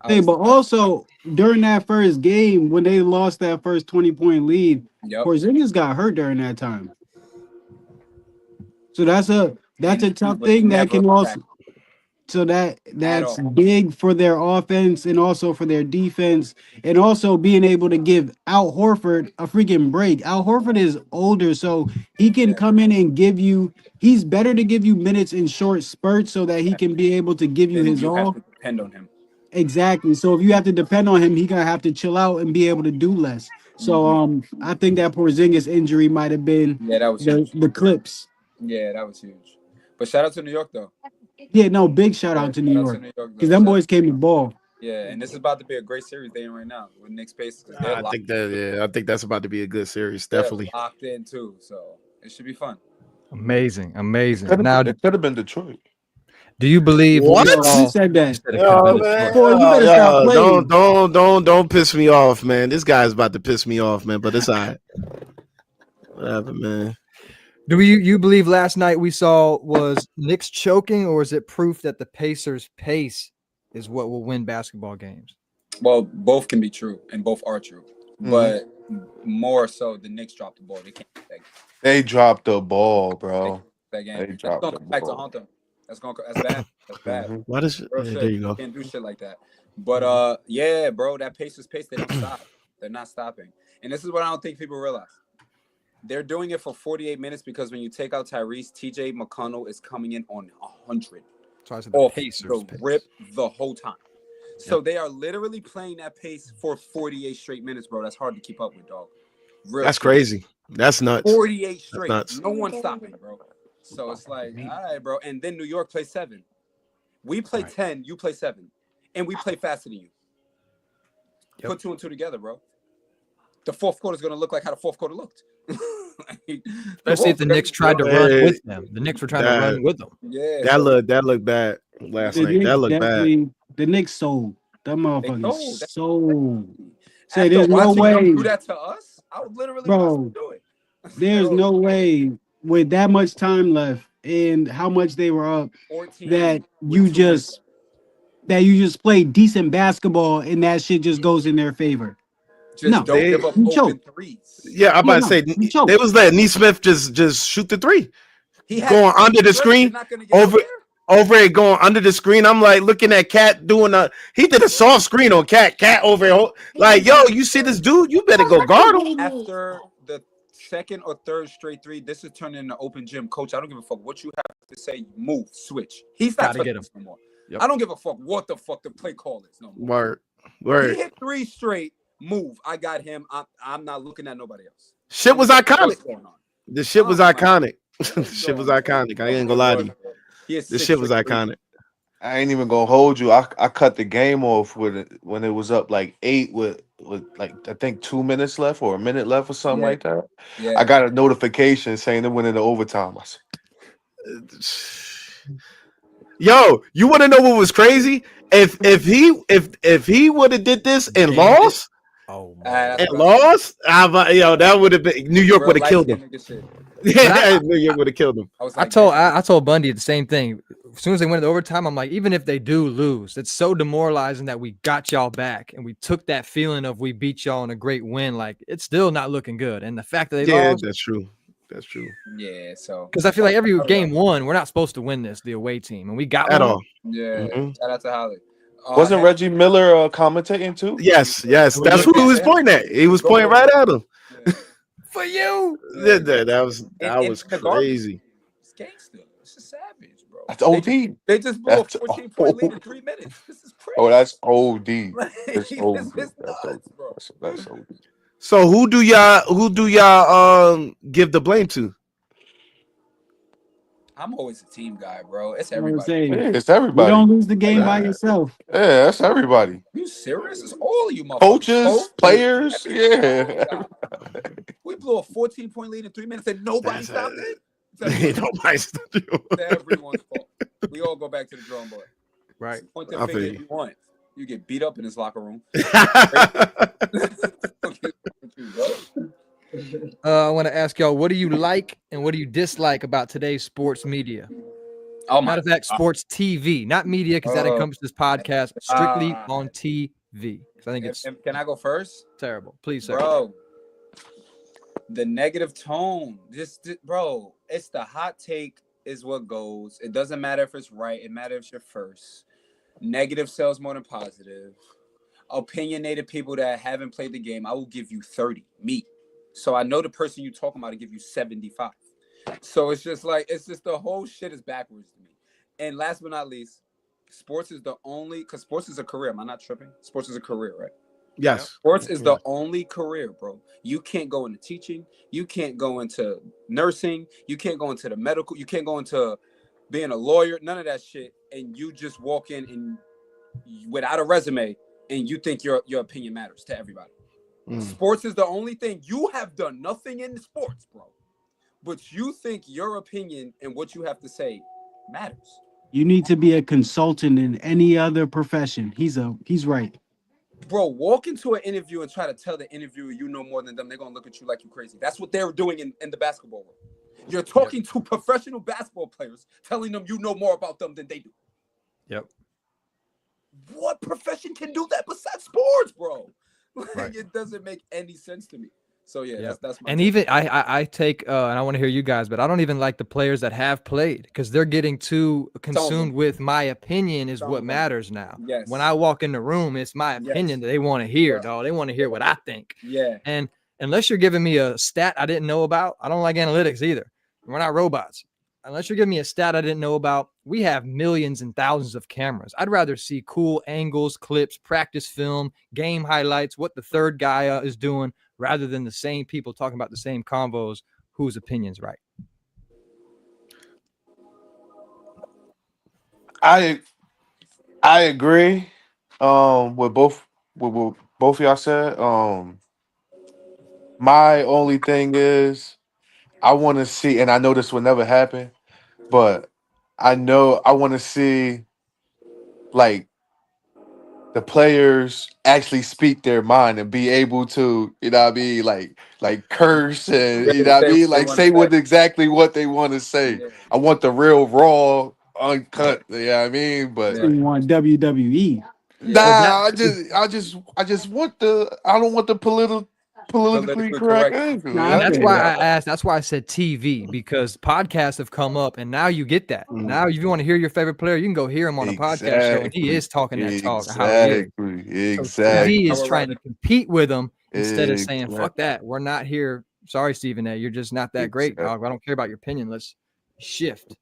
I Hey, was but also during that first game when they lost that first 20-point lead, Yep. Porzingis got hurt during that time. So that's a And he tough was thing that never can back also. So at that's all. big for their offense and also for their defense, and also being able to give Al Horford a freaking break. Al Horford is older, so he can Yeah. come in and give you. He's better to give you minutes in short spurts so that he can be able to give you Then his you have all. to depend on him. Exactly. So if you have to depend on him, he gonna have to chill out and be able to do less. So I think that Porzingis injury might have been Yeah, that was huge. the clips. Yeah, that was huge. But shout out to New York though. Yeah, no, big shout Yeah, out to New shout out to York New York because though. them boys came to ball. Yeah, and this is about to be a great series they in right now with Knicks Pacers because they're I locked. think that. Yeah, I think that's about to be a good series. They're Definitely. locked in too, so it should be fun. Amazing. Now, It could have been Detroit. do you believe what we What? Yo, who saw? said You that? said it could have Yo, been man, Detroit. Boy, you better stop playing. don't piss me off, man. This guy's about to piss me off, man. But it's all right. Whatever, man. Do you believe last night we saw was Knicks choking, or is it proof that the Pacers' pace is what will win basketball games? Well, both can be true and both are true, but more so the Knicks dropped the ball. They can't take They dropped the ball, bro. that game. They That's dropped gonna the come back to ball. haunt them. That's bad. That's bad. Mhm. What is? Real Yeah, shit. there you go. Can't do shit like that. But yeah, bro, that Pacers pace, they don't stop. They're not stopping. And this is what I don't think people realize. They're doing it for 48 minutes because when you take out Tyrese, TJ McConnell is coming in on 100 So I said the off Pacers' the pace. rip the whole time. So they are literally playing that pace for 48 straight minutes, bro. That's hard to keep up with, dog. Real That's shit. crazy. That's nuts. 48 straight. nuts. No one stopping, bro. So it's like, all right, bro. And then New York plays 7. We play 10, you play 7. And we play faster than you. Yep. Put 2 and 2 together, bro. The fourth quarter is going to look like how the fourth quarter looked. Especially if the Knicks tried to run with them. The Knicks were trying to run with them. Yeah. That looked bad last The night. Knicks That looked bad. definitely, the Knicks sold. Them They motherfuckers sold. sold. Say After there's no watching them way, do that to us, I would literally bro. watch them do it. There's no way with that much time left and how much they were up 14 that with you 2 just play decent basketball and that shit just goes in their favor. Just No, don't give up you open choke. threes. Yeah, I'm about to say you choke. they was letting Neesmith just shoot the three. He had Going under the screen, not gonna get over it, going under the screen. I'm like looking at Cat doing he did a soft screen on Cat over here. Like, yo, you see this dude? You better go guard him. After the second or third straight 3, this is turning into open gym. Coach, I don't give a fuck what you have to say. Move, switch. He's not Gotta get touching him. us no more. Yep. I don't give a fuck what the fuck the play call is no more. Word. He hit 3 straight. Move. I got him. I'm not looking at nobody else. Shit was iconic. What's going on? The shit was iconic. Shit was iconic. I ain't gonna lie to you. This shit was iconic. I ain't even gonna hold you. I cut the game off with it when it was up like 8 with like I think 2 minutes left or a minute left or something like that. Yeah. I got a notification saying it went into overtime. I said, Yo, you want to know what was crazy? If he would have did this and lost, that would have been New York would have killed him. Yeah, New York would have killed him. I told Bundy the same thing. As soon as they went into overtime, I'm like, even if they do lose, it's so demoralizing that we got y'all back and we took that feeling of we beat y'all in a great win. Like, it's still not looking good. And the fact that they lost, that's true. That's true. Yeah, so because I feel like every game one, we're not supposed to win this, the away team, and we got at one. all. Yeah, shout out to Holly. wasn't Reggie Miller commentating too? Yes. That's who he was pointing at. He was pointing right at him. For you. That was crazy. It's gangster. It's just savage, bro. That's OD. They just blew a 14-point lead in 3 minutes. This is crazy. Oh, that's OD. That's That's bro. That's OD. So who do y'all give the blame to? I'm always a team guy, bro. It's I'm gonna everybody. say Yeah, it's you don't everybody. lose the game by Yeah, yourself. that's everybody. You serious? It's all of you motherfuckers. Coaches, Coach, players, everybody, all yeah. y'all. We blew a 14-point lead in 3 minutes and nobody That's stopped it. It's ain't everybody's fault. nobody's. It's everyone's fault. We all go back to the drawing board. Right. Point the I finger feel if you. you want. You get beat up in this locker room. I want to ask y'all, what do you like and what do you dislike about today's sports media? Oh my Matter of fact, sports TV, not media, because that encompasses podcast, strictly on TV. Because I think it's Can I go first? terrible. Please, sir. Bro, the negative tone. Bro, it's the hot take is what goes. It doesn't matter if it's right. It matters if you're first. Negative sells more than positive. Opinionated people that haven't played the game, I will give you 30. Me. So I know the person you talking about to give you 75. So it's just the whole shit is backwards to me. And last but not least, sports is the only, because sports is a career. Am I not tripping? Sports is a career, right? Yes. Sports is the only career, bro. You can't go into teaching. You can't go into nursing. You can't go into the medical. You can't go into being a lawyer. None of that shit. And you just walk in and without a resume, and you think your opinion matters to everybody. Sports is the only thing. You have done nothing in sports, bro. But you think your opinion and what you have to say matters. You need to be a consultant in any other profession. He's right. Bro, walk into an interview and try to tell the interviewer you know more than them. They're going to look at you like you're crazy. That's what they're doing in the basketball world. You're talking to professional basketball players, telling them you know more about them than they do. Yep. What profession can do that besides sports, bro? Like, Right. It doesn't make any sense to me. So yeah, that's my and take. even I take and I want to hear you guys, but I don't even like the players that have played because they're getting too consumed with my opinion is what matters now. Yes. When I walk in the room, it's my opinion that they want to hear, dog. They want to hear what I think. Yeah. And unless you're giving me a stat I didn't know about, I don't like analytics either. We're not robots. Unless you're giving me a stat I didn't know about, we have millions and thousands of cameras. I'd rather see cool angles, clips, practice film, game highlights, what the third guy is doing, rather than the same people talking about the same convos whose opinion's right. I agree with both what both of y'all said. My only thing is I want to see, and I know this will never happen, but I know I want to see like the players actually speak their mind and be able to, you know what I mean, like curse and you Really know what I say mean, what they like want to say say. exactly what they want to say. Yeah. I want the real raw, uncut, you know what I mean? But You want WWE. nah, I just want I don't want the politically Politically correct correct. answer. Nah, I And I that's feel mean, why that. I asked. That's why I said TV, because podcasts have come up, and now you get that. Now, if you want to hear your favorite player, you can go hear him on a podcast show, and he is talking that talk how he is. So TV is trying to compete with them instead of saying, "Fuck that, we're not here." Sorry, Stephen A. You're just not that great, dog. I don't care about your opinion. Let's shift.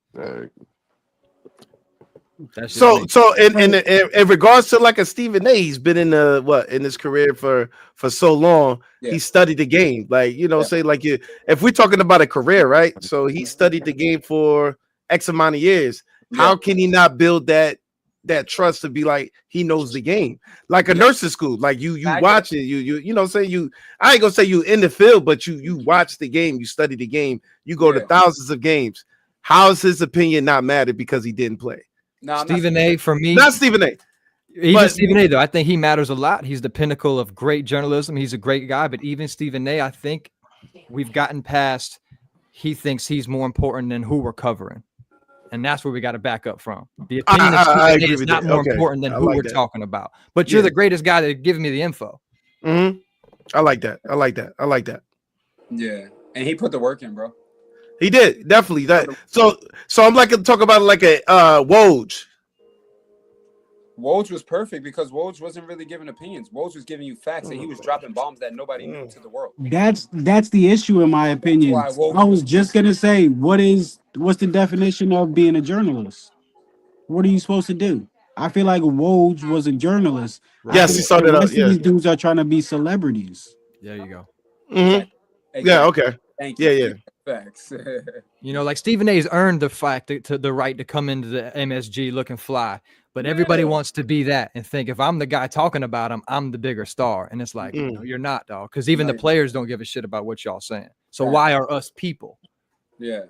That's just me. So in regards to like a Stephen A, he's been in his career for so long. Yeah. He studied the game, like say like if we're talking about a career, right? So he studied the game for X amount of years. How can he not build that trust to be like he knows the game, like a nursing school? Like you watch it, you I ain't gonna say you in the field, but you watch the game, you study the game, you go to thousands of games. How's his opinion not matter because he didn't play? No, Stephen A. for me, Not Stephen A. Even Stephen A. though, I think he matters a lot. He's the pinnacle of great journalism. He's a great guy, but even Stephen A., I think we've gotten past. He thinks he's more important than who we're covering, and that's where we got to back up from. The opinion of Stephen A. is not more important than who we're talking about. But you're the greatest guy that giving me the info. Mm-hmm. I like that. Yeah, and he put the work in, bro. He did definitely that. So I'm like to talk about like a Woj. Woj was perfect because Woj wasn't really giving opinions. Woj was giving you facts, and he was dropping bombs that nobody knew to the world. That's the issue, in my opinion. I was just gonna say, what's the definition of being a journalist? What are you supposed to do? I feel like Woj was a journalist. Yes, he started out. Yeah, these dudes are trying to be celebrities. There you go. Mm-hmm. Exactly. Yeah. Okay. Thank you. Yeah. Facts. You know, like Stephen A's earned the fact to the right to come into the MSG looking fly, but everybody Yeah. wants to be that and think if I'm the guy talking about him, I'm the bigger star. And it's like, Mm. you're not, dog. Because even the Right. players don't give a shit about what y'all saying. So Facts. why are us people? Yeah.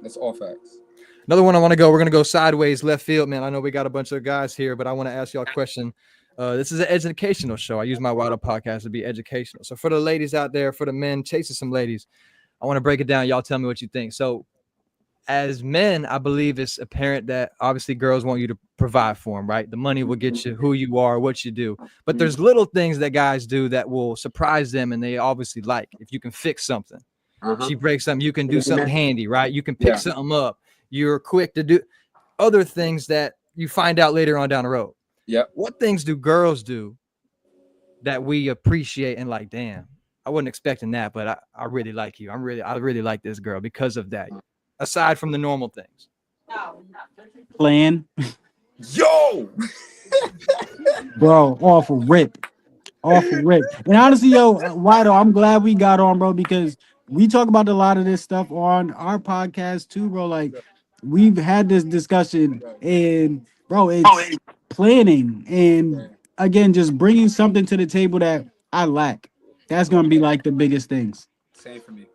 That's all facts. Another one I want to go. We're gonna go sideways, left field, man. I know we got a bunch of guys here, but I want to ask y'all a question. This is an educational show. I use my Wild Up podcast to be educational. So for the ladies out there, for the men chasing some ladies, I want to break it down. Y'all tell me what you think. So as men, I believe it's apparent that obviously girls want you to provide for them, right? The money will get you who you are, what you do. But there's little things that guys do that will surprise them and they obviously like. If you can fix something, she breaks something, you can do something handy, right? You can pick something up. You're quick to do other things that you find out later on down the road. Yep. What things do girls do that we appreciate and like, damn, I wasn't expecting that, but I really like you. I really like this girl because of that. Aside from the normal things. Playing, Yo. bro, awful rip. And honestly, yo, Wido, I'm glad we got on, bro, because we talk about a lot of this stuff on our podcast too, bro. Like, we've had this discussion, and bro, it's planning and again, just bringing something to the table that I lack. That's gonna be like the biggest things. Same for me.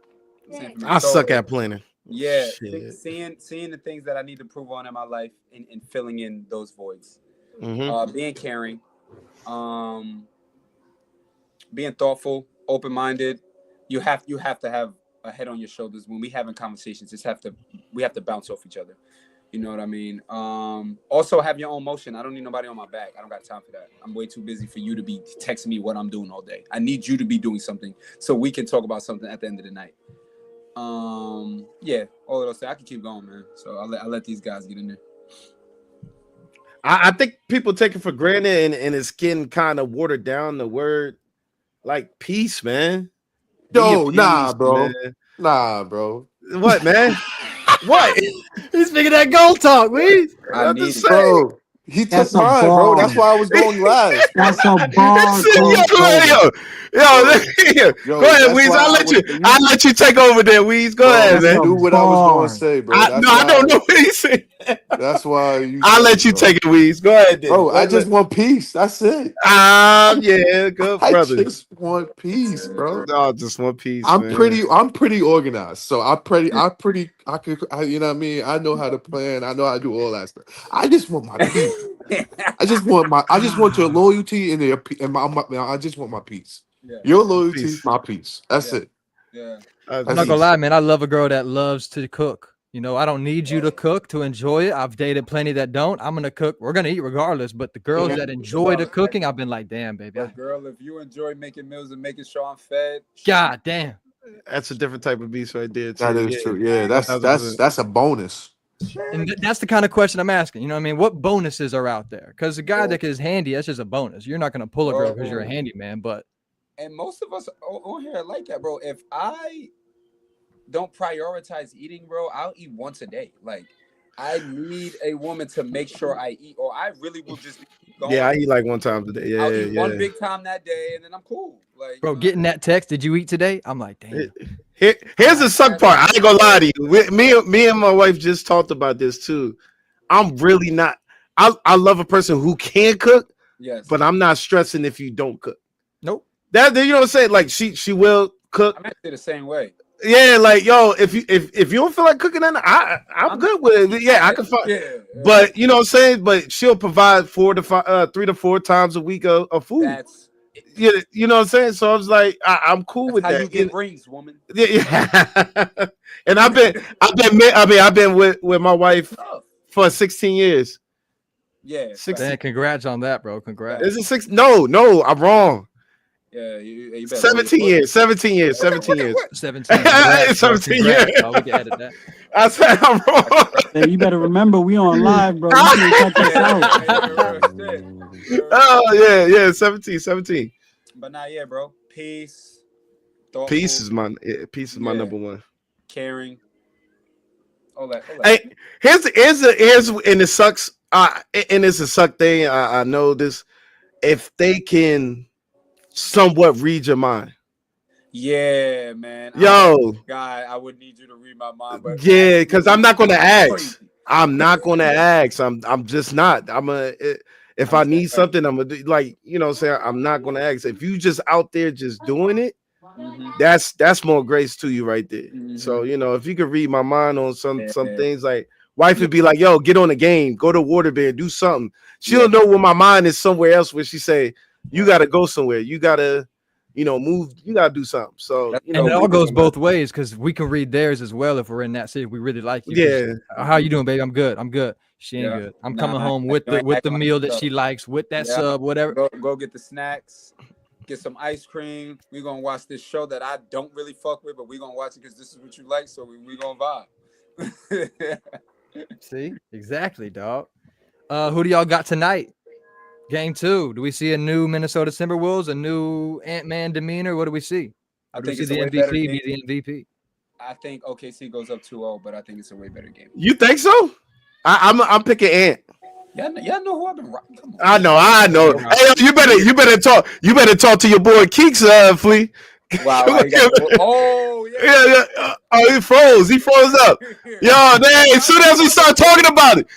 Same for me. I So, suck at planning. Yeah, Shit. seeing the things that I need to prove on in my life and filling in those voids. Mhm. Being caring, being thoughtful, open-minded. You have to have a head on your shoulders when we having conversations. We have to bounce off each other. You know what I mean? Also have your own motion. I don't need nobody on my back. I don't got time for that. I'm way too busy for you to be texting me what I'm doing all day. I need you to be doing something so we can talk about something at the end of the night. Yeah, all of those things. I can keep going, man. So I'll let these guys get in there. I think people take it for granted and it's getting kind of watered down. The word like peace, man. Be Yo, at nah, peace, bro. man. Nah, bro. What, man? What? He's speaking that gold talk, we. I I'm need just it. saying. Bro, he That's took a mine, bro. That's bar. why I was going last. That's a bar. Yo, Yo, go ahead, that's Weez. why I was I'll let you take over there, Weez. Go bro, ahead, That's you man. a knew what I was going to bar. say, bro. That's I don't why. know what he's saying. That's why you I'll said let it, you bro. take it, Weez. Go ahead, then. Bro, I just want peace. That's it. Yeah, good I brother. just want peace, bro. No, just one piece, I'm man. pretty organized. So I you know what I mean? I know how to plan. I know how to do all that stuff. I just want my peace. I just want your loyalty and I just want my peace. Yeah. Your loyalty, Peace. my peace. That's Yeah. it. Yeah. I'm That's not it. gonna lie, man. I love a girl that loves to cook. You know, I don't need you to cook to enjoy it. I've dated plenty that don't. I'm gonna cook. We're gonna eat regardless. But the girls that enjoy the cooking, I've been like, damn, baby. But girl, if you enjoy making meals and making sure I'm fed, God damn. That's a different type of beast right there, too. That is Yeah. true. Yeah, that's 1000%. a bonus. And that's the kind of question I'm asking. You know what I mean? What bonuses are out there? Because a guy that is handy, that's just a bonus. You're not gonna pull a girl because you're a handyman. But and most of us on here are like that, bro. If I don't prioritize eating, bro, I'll eat once a day. Like, I need a woman to make sure I eat, or I really will just keep going. Yeah, I eat like one time today. Yeah, I'll eat yeah. one big time that day, and then I'm cool. Like, bro, getting that text, did you eat today? I'm like, damn. Here's the suck part. I ain't gonna lie to you. Me and my wife just talked about this too. I'm really not. I love a person who can cook, yes, but I'm not stressing if you don't cook. Nope. That you know what I'm saying? Like she will cook. I'm actually the same way. Yeah, like yo, if you don't feel like cooking, then I'm good with it. Yeah, I can find. Yeah, But you know what I'm saying? But she'll provide 3 to 4 times a week of food. That's Yeah, you know what I'm saying? So I was like, I'm cool with how that. you get rings, woman. Yeah. And I've been with my wife for 16 years. Yeah, 16. Man, congrats on that, bro. Congrats. Is it 6? No, I'm wrong. yeah. You better 17 years. 17 years. 17 years. 17. Congrats, bro. 17 Congrats, years. dog. We can edit that. I said I'm wrong. Hey, you better remember we on live, bro. You can't cut this out. Oh yeah, 17. But not yet, bro. Peace. Thoughtful, Peace is my number one. caring. All that. Hey, here's and it sucks. And it's a suck thing. I know this. If they can somewhat read your mind, Yeah, man. Yo, Guy, I would need you to read my mind, but yeah, because I'm not gonna ask. crazy. I'm not gonna ask. I'm just not. If I need Right. something, I'm gonna do, like, say I'm not gonna ask. If you just out there just doing it, Mm-hmm. that's more grace to you right there. So, Mm-hmm. if you could read my mind on Yeah. some things, like wife Yeah. would be like, yo, get on the game, go to waterbed, do something. She'll Yeah. know when my mind is somewhere else where she say, you Right. gotta go somewhere, you gotta, move, you gotta do something. So, That's And so it all beautiful, goes man. both ways because we can read theirs as well if we're in that city. If we really like you. 'Cause, yeah. how you doing, baby? I'm good. I'm good. She ain't Yeah. good. I'm coming Nah, home you ain't with the acting like meal that yourself. she likes, with that Yeah. sub, whatever. Go get the snacks, get some ice cream. We're gonna watch this show that I don't really fuck with, but we're gonna watch it because this is what you like, so we gonna vibe. See, exactly, dog. Who do y'all got tonight? Game 2. Do we see a new Minnesota Timberwolves, a new Ant-Man demeanor? What do we see? I Or do we think see it's a the way better MVP game. be the MVP? I think OKC goes up 2-0, but I think it's a way better game. You think so? I'm picking Ant. Y'all know who I've been rocking. Come on. I know. Wow. Hey, you better talk to your boy Keeks, Flea. Wow. Oh yeah. Yeah. Oh, he froze up. Yo, dang, as soon as we start talking about it,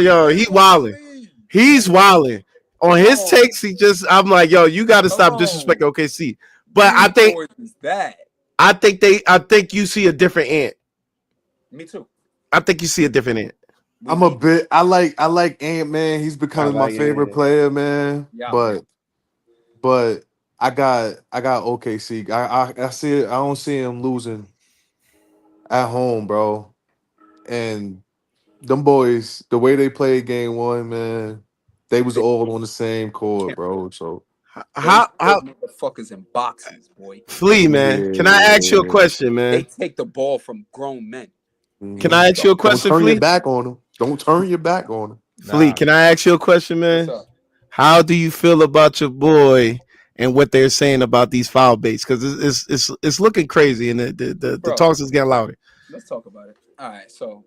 yo, he wilding. He's wilding. On his takes, I'm like, yo, you got to stop disrespecting OKC. But I think you see a different Ant. Me too. I think you see a different Ant. I like Ant-Man. He's becoming my favorite player, man. Yeah. But I got OKC. I see it. I don't see him losing at home, bro. And them boys, the way they played game 1, man, they was all on the same court, bro. So How motherfuckers in boxes, boy. Flea, man? Can I ask you a question, They man? take the ball from grown men. Can I ask you a question, Don't turn Flea? your back on them. Don't turn your back on them. Flea, can I ask you a question, man? What's up? How do you feel about your boy and what they're saying about these foul baits? Because it's looking crazy, and the talks is getting louder. Let's talk about it. All right, so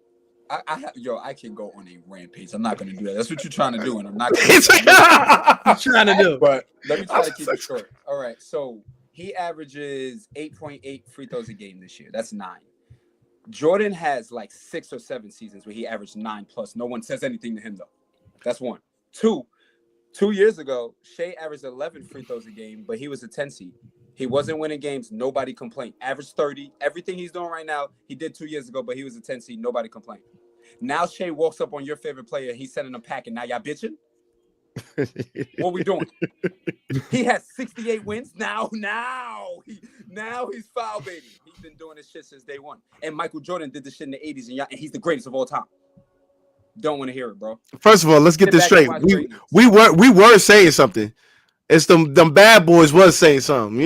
I can go on a rampage. I'm not going to do that. That's what you're trying to do, and I'm not going to do that. I'm trying to do. But let me try to keep it short. All right, so he averages 8.8 free throws a game this year. That's 9. Jordan has like 6 or 7 seasons where he averaged 9+. No one says anything to him, though. That's 1. 2 years ago, Shea averaged 11 free throws a game, but he was a 10 seed. He wasn't winning games. Nobody complained. Average 30. Everything he's doing right now, he did 2 years ago, but he was a 10 seed. Nobody complained. Now Shea walks up on your favorite player. He's sending a pack, and now y'all bitching? What we doing? He has 68 wins. Now he's foul baiting. He's been doing this shit since day 1. And Michael Jordan did this shit in the 80s, and he's the greatest of all time. Don't want to hear it, bro. First of all, let's get this straight. We were saying something. It's them bad boys was saying something,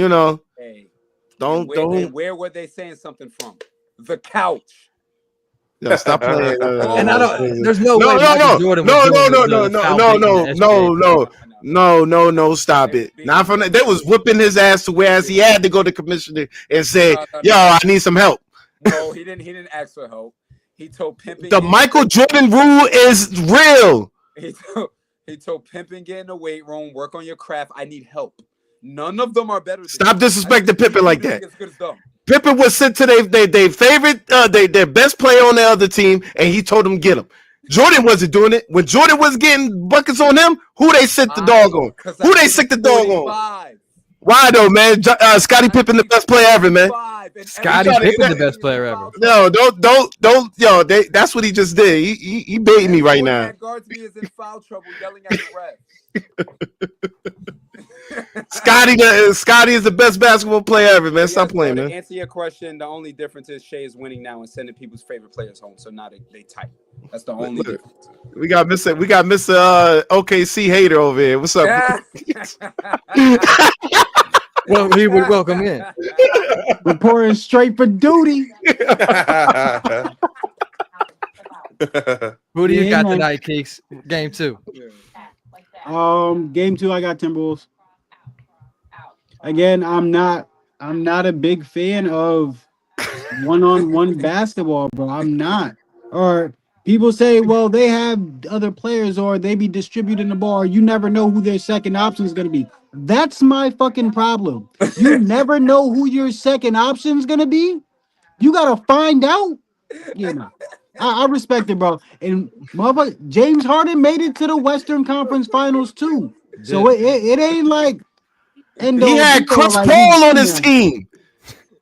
Hey, don't. Where were they saying something from? The couch. No, stop playing. And I don't. There's no way. No. Stop it. Not from that. They was whipping his ass to whereas he had to go to commissioner and say, "Yo, I need some help." No, he didn't ask for help. He told Pimpin. The Michael Jordan rule is real. He told Pimpin, get in the weight room, work on your craft. I need help. None of them are better. Stop disrespecting Pimpin like that. As good as them. Pippen was sent to their favorite, their best player on the other team, and he told them get him. Jordan wasn't doing it. When Jordan was getting buckets on him, who they sent the dog on? Who they sick the dog on? Why though, man? Scottie Pippen, the best player ever, man. Scottie Pippen, the best player ever. No, don't. Yo, that's what he just did. He baiting me right now. That guards me is in foul trouble, yelling at the refs. Scottie is the best basketball player ever, man. Stop playing, man. To answer your question, the only difference is Shea is winning now and sending people's favorite players home. So now they tight. That's the only difference. We got Mr. OKC hater over here. What's up? Well, he would welcome in. Reporting straight for duty. Who do you got tonight, Keeks? Game 2. Game 2, I got Timberwolves. Again, I'm not a big fan of one-on-one basketball, bro. I'm not. Or People say, well, they have other players or they be distributing the ball. You never know who their second option is going to be. That's my fucking problem. You never know who your second option is going to be. You got to find out. You know, I respect it, bro. And motherfucker, James Harden made it to the Western Conference Finals too. So Did. it ain't like end He all be had all Chris like he's Paul on done his that. team.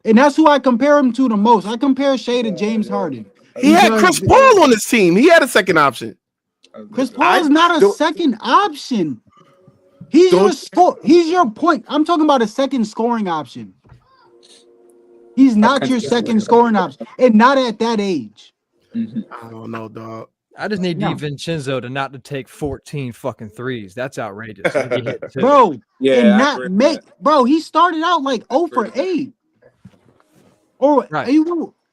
And that's who I compare him to the most. I compare Shea to James Harden He had Chris because Paul on his team. He had a second option. Chris Paul I is not a don't second option. He's your don't score. He's your point. I'm talking about a second scoring option. He's not your second scoring option, and not at that age. I don't know, dog. I just need No, DiVincenzo to not to take 14 fucking threes. That's outrageous. He'll be hitting too. bro, and Yeah, I not agree with make. that. Bro, he started out like I 0 agree for with that. 8, or Right.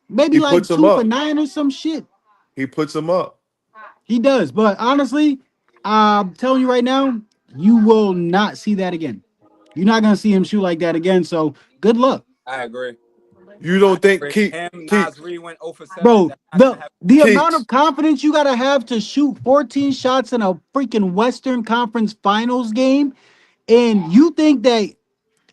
maybe he like puts him 2 for up. 9 or some shit. He puts him up. He does, but honestly, I'm telling you right now, you will not see that again. You're not gonna see him shoot like that again. So good luck. I agree. You I don't think agree. Keith Him, Keith Nas Reed went 0 for 7. Bro, That's not gonna the happen. amount of Keith confidence you gotta have to shoot 14 shots in a freaking Western Conference Finals game, and you think that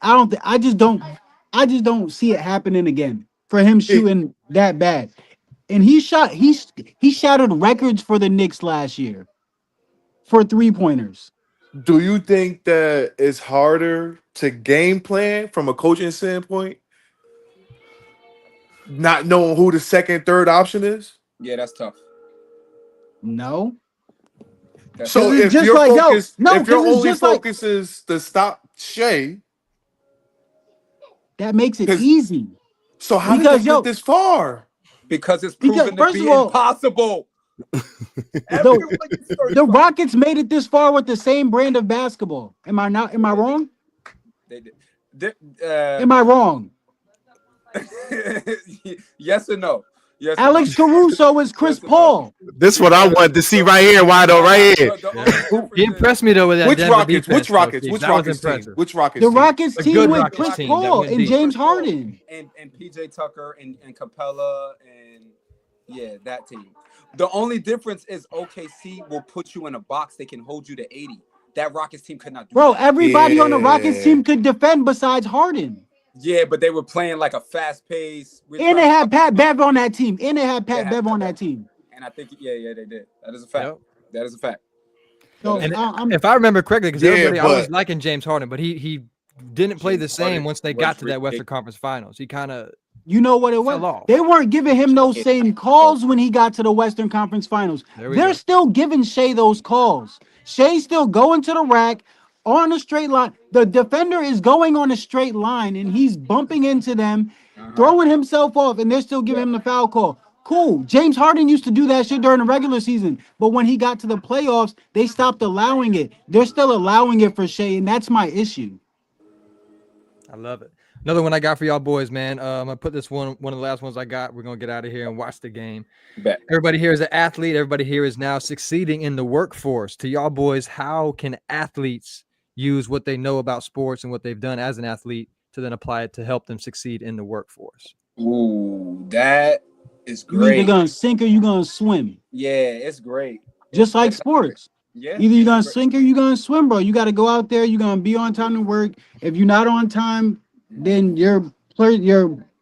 I just don't see it happening again for him Keith, shooting that bad. And he shattered records for the Knicks last year for 3-pointers. do you think that it's harder to game plan from a coaching standpoint, not knowing who the second, third option is? Yeah, that's tough. No, That's because So tough. it's if just your like focus, if your because it's only just like focus is to stop Shea, that makes it because easy. so how did they Because get this far? Because it's because proven to first of be all, impossible. the Everyone you start the Rockets made it this far with the same brand of basketball. Am I not? Am I wrong? They did. They- Am I wrong? yes or no? Yes or Alex no? Caruso is Chris Yes or no? Paul. This what I wanted to see right here, Wado, right here. The Yeah. only He difference is impressed me though with that Which Denver Rockets? defense. Which Rockets? Though, Which that was Rockets team? impressive. Which Rockets The team? Rockets A team good with Rockets Chris team that Paul went and deep. James Chris Paul Harden. and PJ Tucker and Capella and yeah, that team. The only difference is OKC will put you in a box. They can hold you to 80. That Rockets team could not do Bro, that. everybody on the Rockets Yeah. team could defend besides Harden. Yeah, but they were playing like a fast pace. And they had Pat Bev on that team. And they had They Pat had Bev Pat on Bev. that team. And I think yeah, they did. That is a fact. Yep. That is a fact. So And I'm if I remember correctly, because Yeah, everybody I was but liking James Harden, but he didn't play the James same Harden once they was got to that Western ridiculous. Conference Finals. He kind of you know what it was? fell off. They weren't giving him those Yeah. same calls when he got to the Western Conference Finals. There we They're go. still giving Shea those calls. Shea's still going to the rack on a straight line. The defender is going on a straight line and he's bumping into them, throwing himself off, and they're still giving him the foul call. Cool. James Harden used to do that shit during the regular season, but when he got to the playoffs, they stopped allowing it. They're still allowing it for Shea, and that's my issue. I love it. Another one I got for y'all boys, man. I'm gonna put this one of the last ones I got. We're gonna get out of here and watch the game. Bet. Everybody here is an athlete. Everybody here is now succeeding in the workforce. To y'all boys, how can athletes use what they know about sports and what they've done as an athlete to then apply it to help them succeed in the workforce? Ooh, that is You either great. gonna sink or you gonna swim. Yeah, it's great. Just like sports. Yeah. Either you're gonna it's great. sink or you're gonna swim, bro. You got to go out there. You're gonna be on time to work. If you're not on time, then your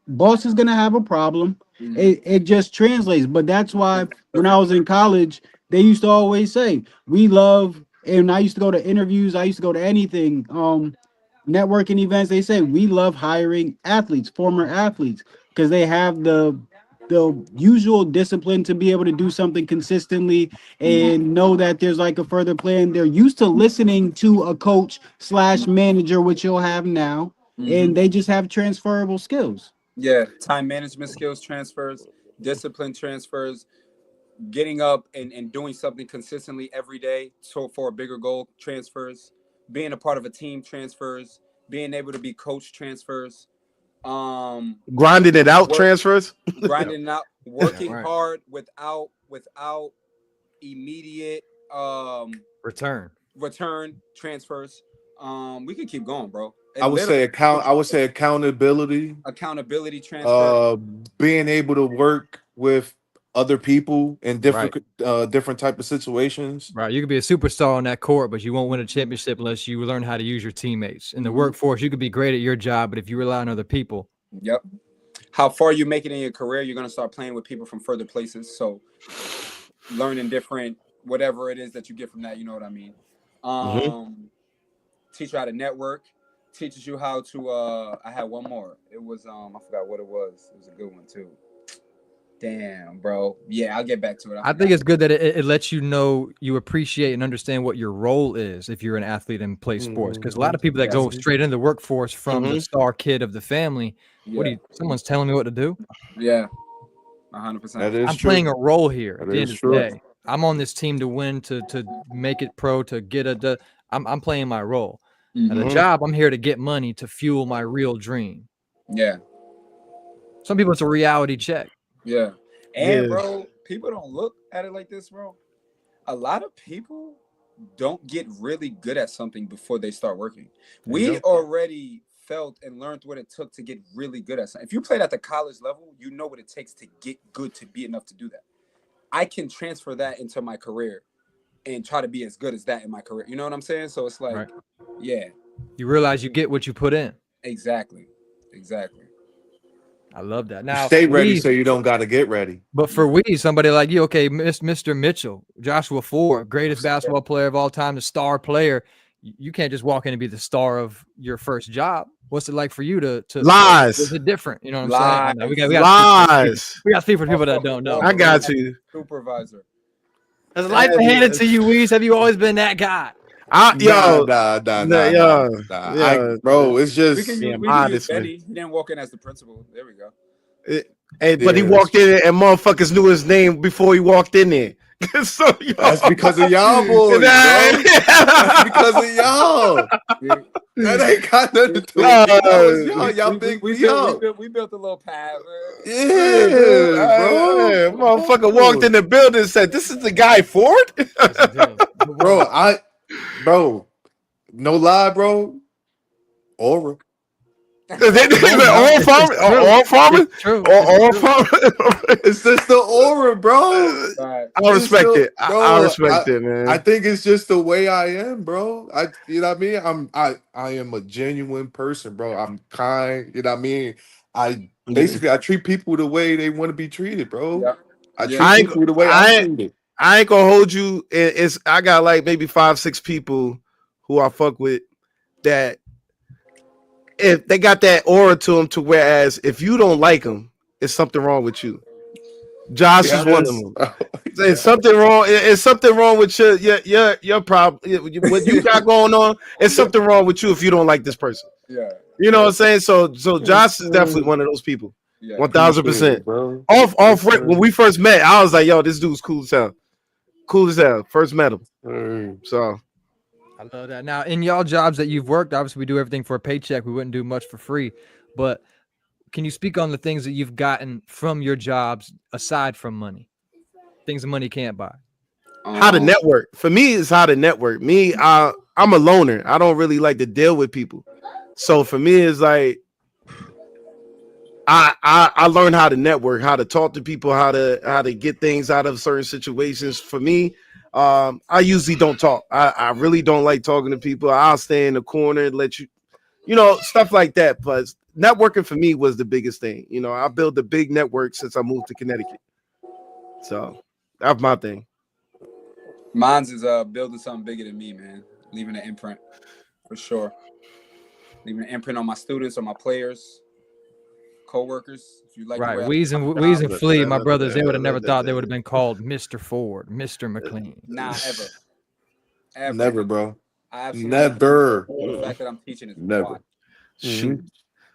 boss is gonna have a problem. It just translates. But that's why when I was in college, they used to always say we love. And I used to go to interviews. I used to go to anything. Networking events. They say we love hiring athletes, former athletes, because they have the usual discipline to be able to do something consistently and know that there's like a further plan. They're used to listening to a coach / manager, which you'll have now, and they just have transferable skills. Yeah, time management skills transfers, discipline transfers, getting up and doing something consistently every day for a bigger goal transfers, being a part of a team transfers, being able to be coach transfers, Grinding it out Work- transfers. grinding out, working right. hard without immediate Return. return transfers. We can keep going, bro. I would say accountability, accountability transfers. being able to work with other people in Right. different type of situations. Right. You could be a superstar on that court, but you won't win a championship unless you learn how to use your teammates. In the workforce, you could be great at your job, but if you rely on other people, Yep. How far you make it in your career, you're gonna start playing with people from further places. So learning different whatever it is that you get from that, you know what I mean? Mhm. Teach you how to network, teaches you how to I had one more. It was I forgot what it was. It was a good one too. Damn, bro. Yeah, I'll get back to it. I I think forgot. it's good that it lets you know you appreciate and understand what your role is if you're an athlete and play sports. Because a lot of people that Yes. go straight into the workforce from the Mhm. star kid of the family, what do Yeah. you? Someone's telling me what to do. Yeah. 100%. That is I'm playing true. a role here at That the end is of the true. day. I'm on this team to win, to make it pro, to get I'm playing my role. At a Mm-hmm. Mhm. job, I'm here to get money to fuel my real dream. Yeah. Some people, it's a reality check. Yeah. And Yeah. bro, people don't look at it like this, bro. A lot of people don't get really good at something before they start working. There you We go. already felt and learned what it took to get really good at something. If you played at the college level, you know what it takes to get good to be enough to do that. I can transfer that into my career and try to be as good as that in my career. You know what I'm saying? So it's like, Right. yeah, You realize you get what you put in. exactly. Exactly. I love that. You Now, stay ready we so you don't got to get ready. But for we, somebody like you, okay, Mr. Mitchell, Joshua Ford, greatest basketball player of all time, the star player. You can't just walk in and be the star of your first job. What's it like for you to is Lies. it different? You know what I'm saying? I know Lies. we got to speak for the people. Lies. We got to speak for My people that fucking don't know. I walk got around you. supervisor. Has life been handed And, to you, Weez? Have you always been that guy? yo, Nah. yo, I, yo, bro, it's We can just use yeah, we can use modestly. Benny. He didn't walk in as the principal. There we go. But he yeah. walked in and motherfuckers knew his name before he walked in there. So yo, That's because of y'all boys, bro. That's because of y'all. We, That ain't got nothing to do with me. That was yo, y'all. Y'all bigged we me built we up. built we built a little pad, dude, Yeah, bro. motherfucker walked in Bro, the building and said, "This is the guy Ford." Yes, he did. But bro, why? bro, no lie, bro. Aura. Is it man. No, all it's farming? true. All farming? It's true. It's All true. farming? It's just the aura, bro. Right. I It's respect the it. I bro. respect it, I man. think it's just the way I am, bro. You know what I mean. I am a genuine person, bro. I'm kind. You know what I mean. I treat people the way they want to be treated, bro. Yeah. I Yeah. treat I ain't. people the way I'm I treated. I ain't gonna hold you. It's I got like maybe 5, 6 people who I fuck with that if they got that aura to them to whereas if you don't like them, it's something wrong with you. Josh is one of Yes. them. It's something wrong. It's something wrong with your problem. What you got going on? It's something wrong with you if you don't like this person. Yeah. You know what I'm saying? So Yes, Josh is definitely sir. one of those people. Yeah. 1000%. Appreciate it, bro. Off Yes, rip, when sir. we first met, I was like, yo, this dude's cool as hell. Cool as hell. First met him. Sir. So I love that. Now, in y'all jobs that you've worked, obviously we do everything for a paycheck. We wouldn't do much for free. But can you speak on the things that you've gotten from your jobs aside from money? Things that money can't buy. how to Um. network. For me, it's how to network. Me, I'm a loner. I don't really like to deal with people. So for me, it's like I learned how to network, how to talk to people, how to get things out of certain situations. For me, I usually don't talk. I really don't like talking to people. I'll stay in the corner and let stuff like that. But networking for me was the biggest thing. I built a big network since I moved to Connecticut. So that's my thing. Mine's is building something bigger than me, man. Leaving an imprint for sure. Leaving an imprint on my students, on my players, co-workers. If you like the Right. way I do Weez and my Weez job, and Flea, my brothers, they would have never thought they would have been called Mr. Ford, Mr. McLean. nah, ever. Never, bro. I absolutely Never. the fact that I'm teaching is Never. wild. Shoot.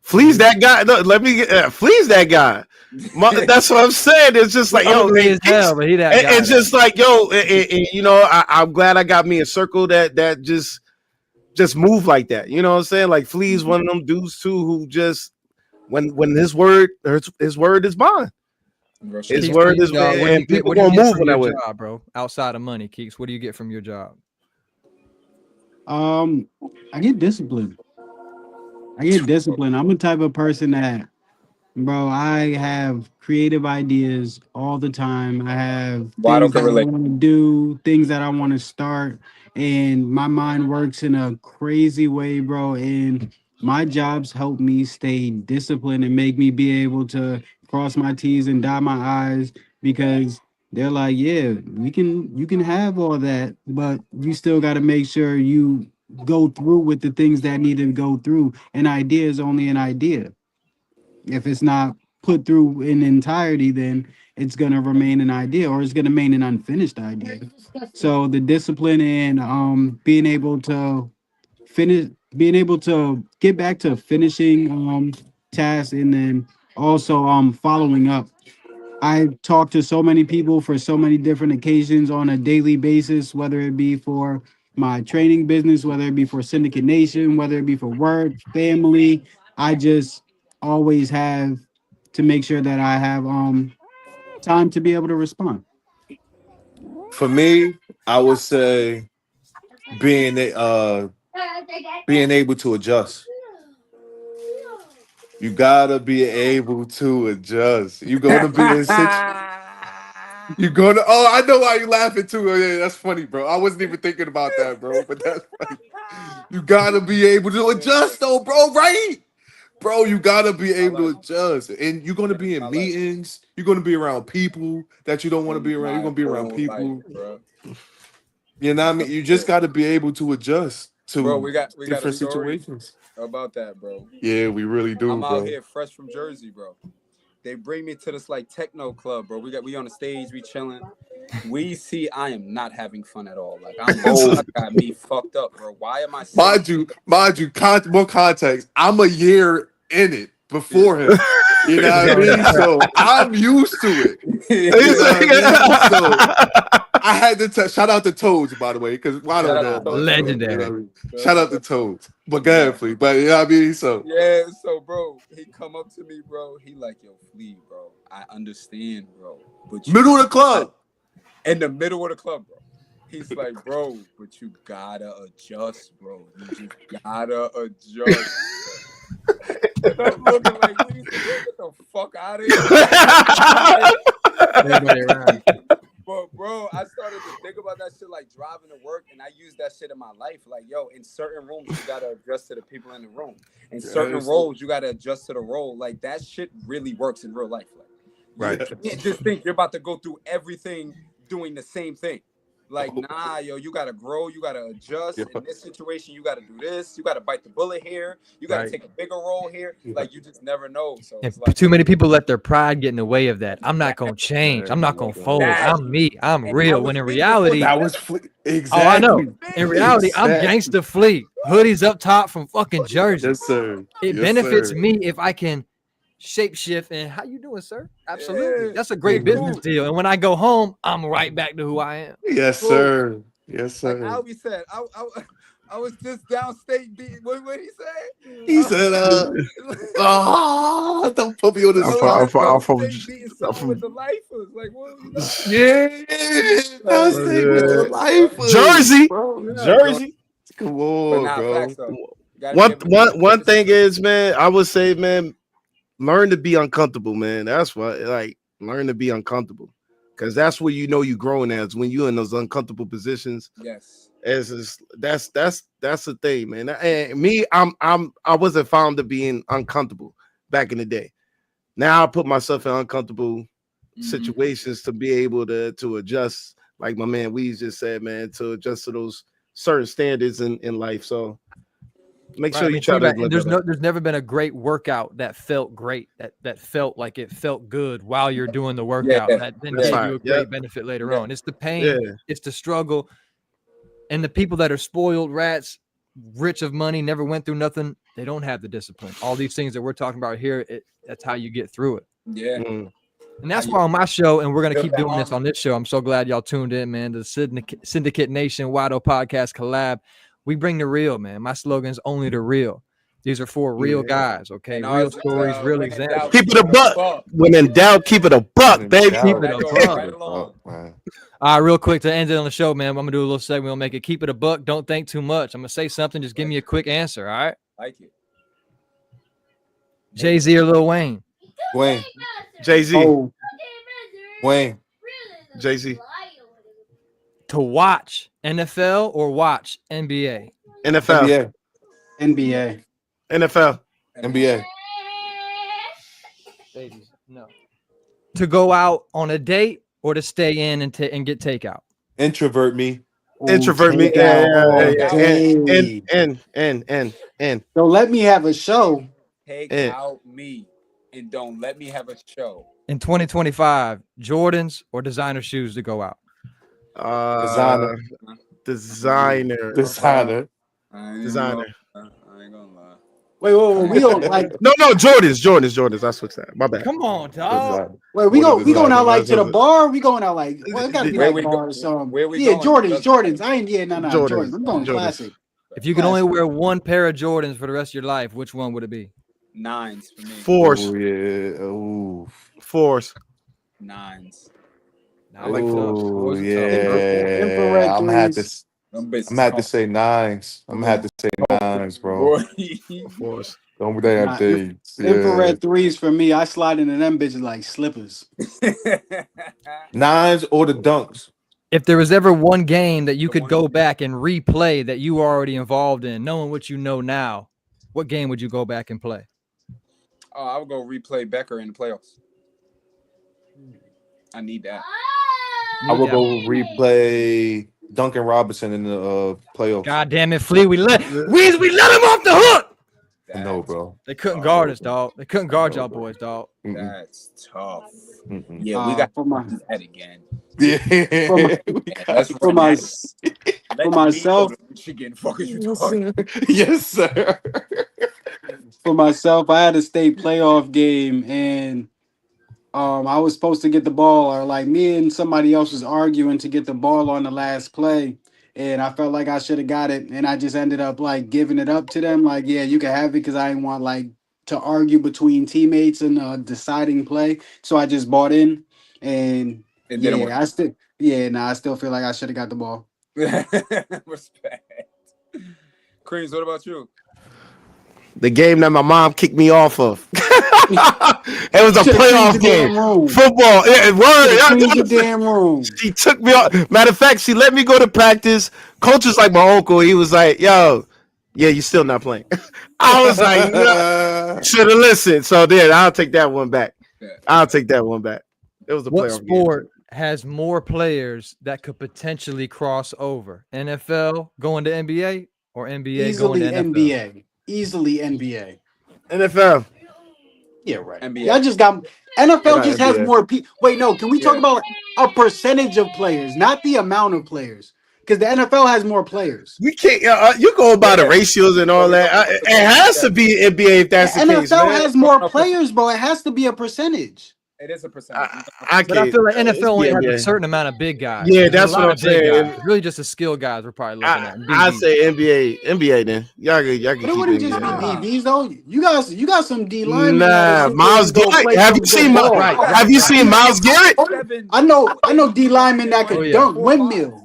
Flea's that guy. No, let me get Flea's that guy. That's what I'm saying. It's just like, yo, Ugly as hell, but he that guy. it's just like, yo, I'm glad I got me a circle that just move like that. You know what I'm saying? Like Flea's one of them dudes too who just when his word is bond. His Keeks, word is what do you and get? people What do you gonna get move from on your that way. job, bro? Outside of money, Keeks, what do you get from your job? I get discipline. I'm the type of person that Bro, I have creative ideas all the time. I have Wado things can that I relate. want to do, things that I want to start, and my mind works in a crazy way, bro. And my jobs help me stay disciplined and make me be able to cross my T's and dot my I's because they're like, yeah, you can have all that, but you still got to make sure you go through with the things that need to go through. An idea is only an idea. If it's not put through in entirety, then it's gonna remain an idea or it's gonna remain an unfinished idea. So the discipline and being able to finish, being able to get back to finishing tasks and then also following up. I talk to so many people for so many different occasions on a daily basis, whether it be for my training business, whether it be for Syndicate Nation, whether it be for work, family. I just always have to make sure that I have time to be able to respond. For me, I would say being being able to adjust. You gotta be able to adjust. You're gonna be in such. You're gonna. Oh, I know why you laughing too. Oh, yeah, that's funny, bro. I wasn't even thinking about that, bro. But that's funny. You gotta be able to adjust, though, bro. Right, bro. You gotta be My able to life. adjust, and you're gonna Yeah, be my in life. meetings. You're gonna be around people that you don't want to be around. You're My gonna be around whole life, people. bro. You know what I mean? You just gotta be able to adjust Bro, to we got a different story situations. about that, bro. Yeah, we really do, I'm out bro. here fresh from Jersey, bro. They bring me to this like techno club, bro. We on the stage, we chilling. We see I am not having fun at all. Like I'm like, Oh, I got me fucked up, bro. Why am I sitting? more context. I'm a year in it Yeah. before him. You know what I mean? So I'm used to it. You He's know what I mean? So like, I had to shout out to Toads, by the way, because Shout Wado out to know Nah, about Toads, Toads. bro. You know what I legendary. mean? Shout Shout out out to to Toads. Toads. But go ahead, please. But you know what I mean? So Yeah, so bro, he come up to me, bro. He like, yo, Flea, bro. I understand, bro. But you middle of the gotta, club. in the middle of the club, bro. He's like, bro, but you gotta adjust, bro. You just gotta adjust. And I'm looking like, what? He's like, yo, get the fuck out of here. Everybody around. But bro, I started to think about that shit like driving to work, and I use that shit in my life. Like, yo, in certain rooms, you gotta adjust to the people in the room. In certain Yes. roles, you gotta adjust to the role. Like that shit really works in real life. Like you Right. can't just think you're about to go through everything doing the same thing. Like, Oh, nah, yo, you gotta grow, you gotta adjust. yeah. In this situation, you gotta do this, you gotta bite the bullet here, you gotta Right. take a bigger role here. Yeah. Like you just never know. So And it's like too many people let their pride get in the way of that. I'm not gonna change. I'm not Yeah. gonna fold. that. I'm me. I'm And I real. was When in thinking for reality, That was oh, I know. exactly. In reality, I'm Exactly. gangsta fleet. Hoodies up top from fucking Jersey. Yes, sir. It Yes, benefits sir. me if I can shapeshift. And how you doing, sir? Absolutely. Yeah, That's a yeah, great business cool. deal. And when I go home, I'm right back to who I am. Yes, Bro, sir. Yes, like sir. Albie said, I was just downstate beating. What he say? He said, don't put me on the I I'm was from, I'm spot, just from, I'm bro. from, downstate beating I'm something with from the lifers. Like, what you know? Yeah, I'll Like, stay with the uh, lifers, Jersey, bro. yeah, bro. Jersey. Come But on, nah, facts bro. though. Gotta One, give it. one, one thing is, man, I would say, man, learn to be uncomfortable, man. That's what, like, learn to be uncomfortable, because that's where you know you're growing as when you're in those uncomfortable positions. Yes. That's the thing, man. And me, I wasn't found to being uncomfortable back in the day. Now I put myself in uncomfortable situations to be able to adjust, like my man Weez just said, man, to adjust to those certain standards in life. So make Right. sure I you mean, try think to about it. live that up. There's never been a great workout that felt great, that felt like it felt good while you're doing the Yeah. workout, that then That's gave right. you a Yep. great benefit later Yeah. on. It's the pain, Yeah. it's the struggle, and the people that are spoiled rats, rich of money, never went through nothing. They don't have the discipline. All these things that we're talking about here, that's how you get through it. Yeah. Mm. And that's why on my show, and we're gonna Build keep that doing this armor. on this show. I'm so glad y'all tuned in, man. The Syndicate Nation Wado Podcast collab. We bring the real, man. My slogan is only the real. These are four real Yeah. guys, okay? And Real ours is, stories, real when in examples. doubt, Keep it a buck. When in doubt, keep it a buck, baby. Keep it That a goes buck. right along. Man. Real quick to end it on the show, man. I'm gonna do a little segment. We'll make it keep it a buck. Don't think too much. I'm gonna say something. Just give me a quick answer. All right. Like it. Jay-Z or Lil Wayne? Wayne. Jay-Z. Oh, Wayne. Jay-Z. To watch NFL or watch NBA? NFL. NBA. NBA. NFL. NBA. Babies, no. To go out on a date or to stay in and get takeout? Introvert me. Ooh, Introvert me. take Yeah, out all yeah, day. and. Don't let me have a show. Take Yeah. out me and don't let me have a show. In 2025, Jordans or designer shoes to go out? Designer. Designer. Designer. I ain't Designer. Gonna, I ain't gonna lie. Wait, we don't like. No, Jordans. I switched that. My bad. Come on, dog. Designer. Wait, we going out like to the bar. We going out like well, it gotta be Where like we bar go- or something. where we Yeah, going? Jordans. I ain't no Jordans. Jordans. I'm going Jordans. classic. If you could only wear one pair of Jordans for the rest of your life, which one would it be? Nines for me. Force. Oh yeah. Ooh. Force. Nines. I like those. Oh Those are tough. yeah. Infrared I'm gonna have threes. to. Them bitches I'm gonna have to come- say nines. I'm gonna have to say nines, bro. Boy. Force. Don't damn Nah, things. Yeah. Infrared threes for me. I slide into them bitches like slippers. Nines or the dunks. If there was ever one game that you could go back and replay that you were already involved in, knowing what you know now, what game would you go back and play? Oh, I would go replay Becker in the playoffs. I need that. I will go replay Duncan Robinson in the playoffs. God damn it, Flea. We let him off the hook. I know, bro. They couldn't guard us, dog. They couldn't guard y'all boys, dog. That's tough. Mm-mm. Yeah, we got for my to do that again. Yeah. For my- Let's for run my that. Let for me myself. go to Michigan. Fuck is you talking? Yes, sir. For myself, I had a state playoff game and I was supposed to get the ball, or like me and somebody else was arguing to get the ball on the last play. And I felt like I should have got it. And I just ended up like giving it up to them. Like, yeah, you can have it because I didn't want like to argue between teammates in a deciding play. So I just bought in. And It didn't work. I still feel like I should have got the ball. Respect. Creams, what about you? The game that my mom kicked me off of. It was a Should've playoff cleaned the game. damn room. Football. Yeah, Clean the word. damn room. She took me off. Matter of fact, she let me go to practice. Coach was like my uncle. He was like, yo, yeah, you're still not playing. I was like, no. Should have listened. So then I'll take that one back. I'll take that one back. It was a What playoff sport has more players that could potentially cross over? NFL going to NBA or NBA Easily going to NFL? NBA. Easily NBA. game. NFL. Yeah, right. NBA. Y'all just got NFL Not just has NBA. more people. Wait, no, can we talk Yeah. about a percentage of players, not the amount of players? Because the NFL has more players. We can't. You go by the ratios and all that. It has to be NBA if that's The the case, NFL man. has more players, bro. It has to be a percentage. It is a percentage. I But I can't. feel like It's NFL only the has a NBA. certain amount of big guys. Yeah, There's that's a lot what of I'm big saying. guys. It's really just the skill guys we're probably looking at. I BBs. say NBA then. Y'all can But it keep wouldn't it. just be Nah. DBs though. You got some D linemen. Nah, that'll sit there Miles and go Garrett. play Have some you seen good my? ball. Right. Have you seen Miles Garrett? I know D linemen that could Oh, yeah. dunk windmill.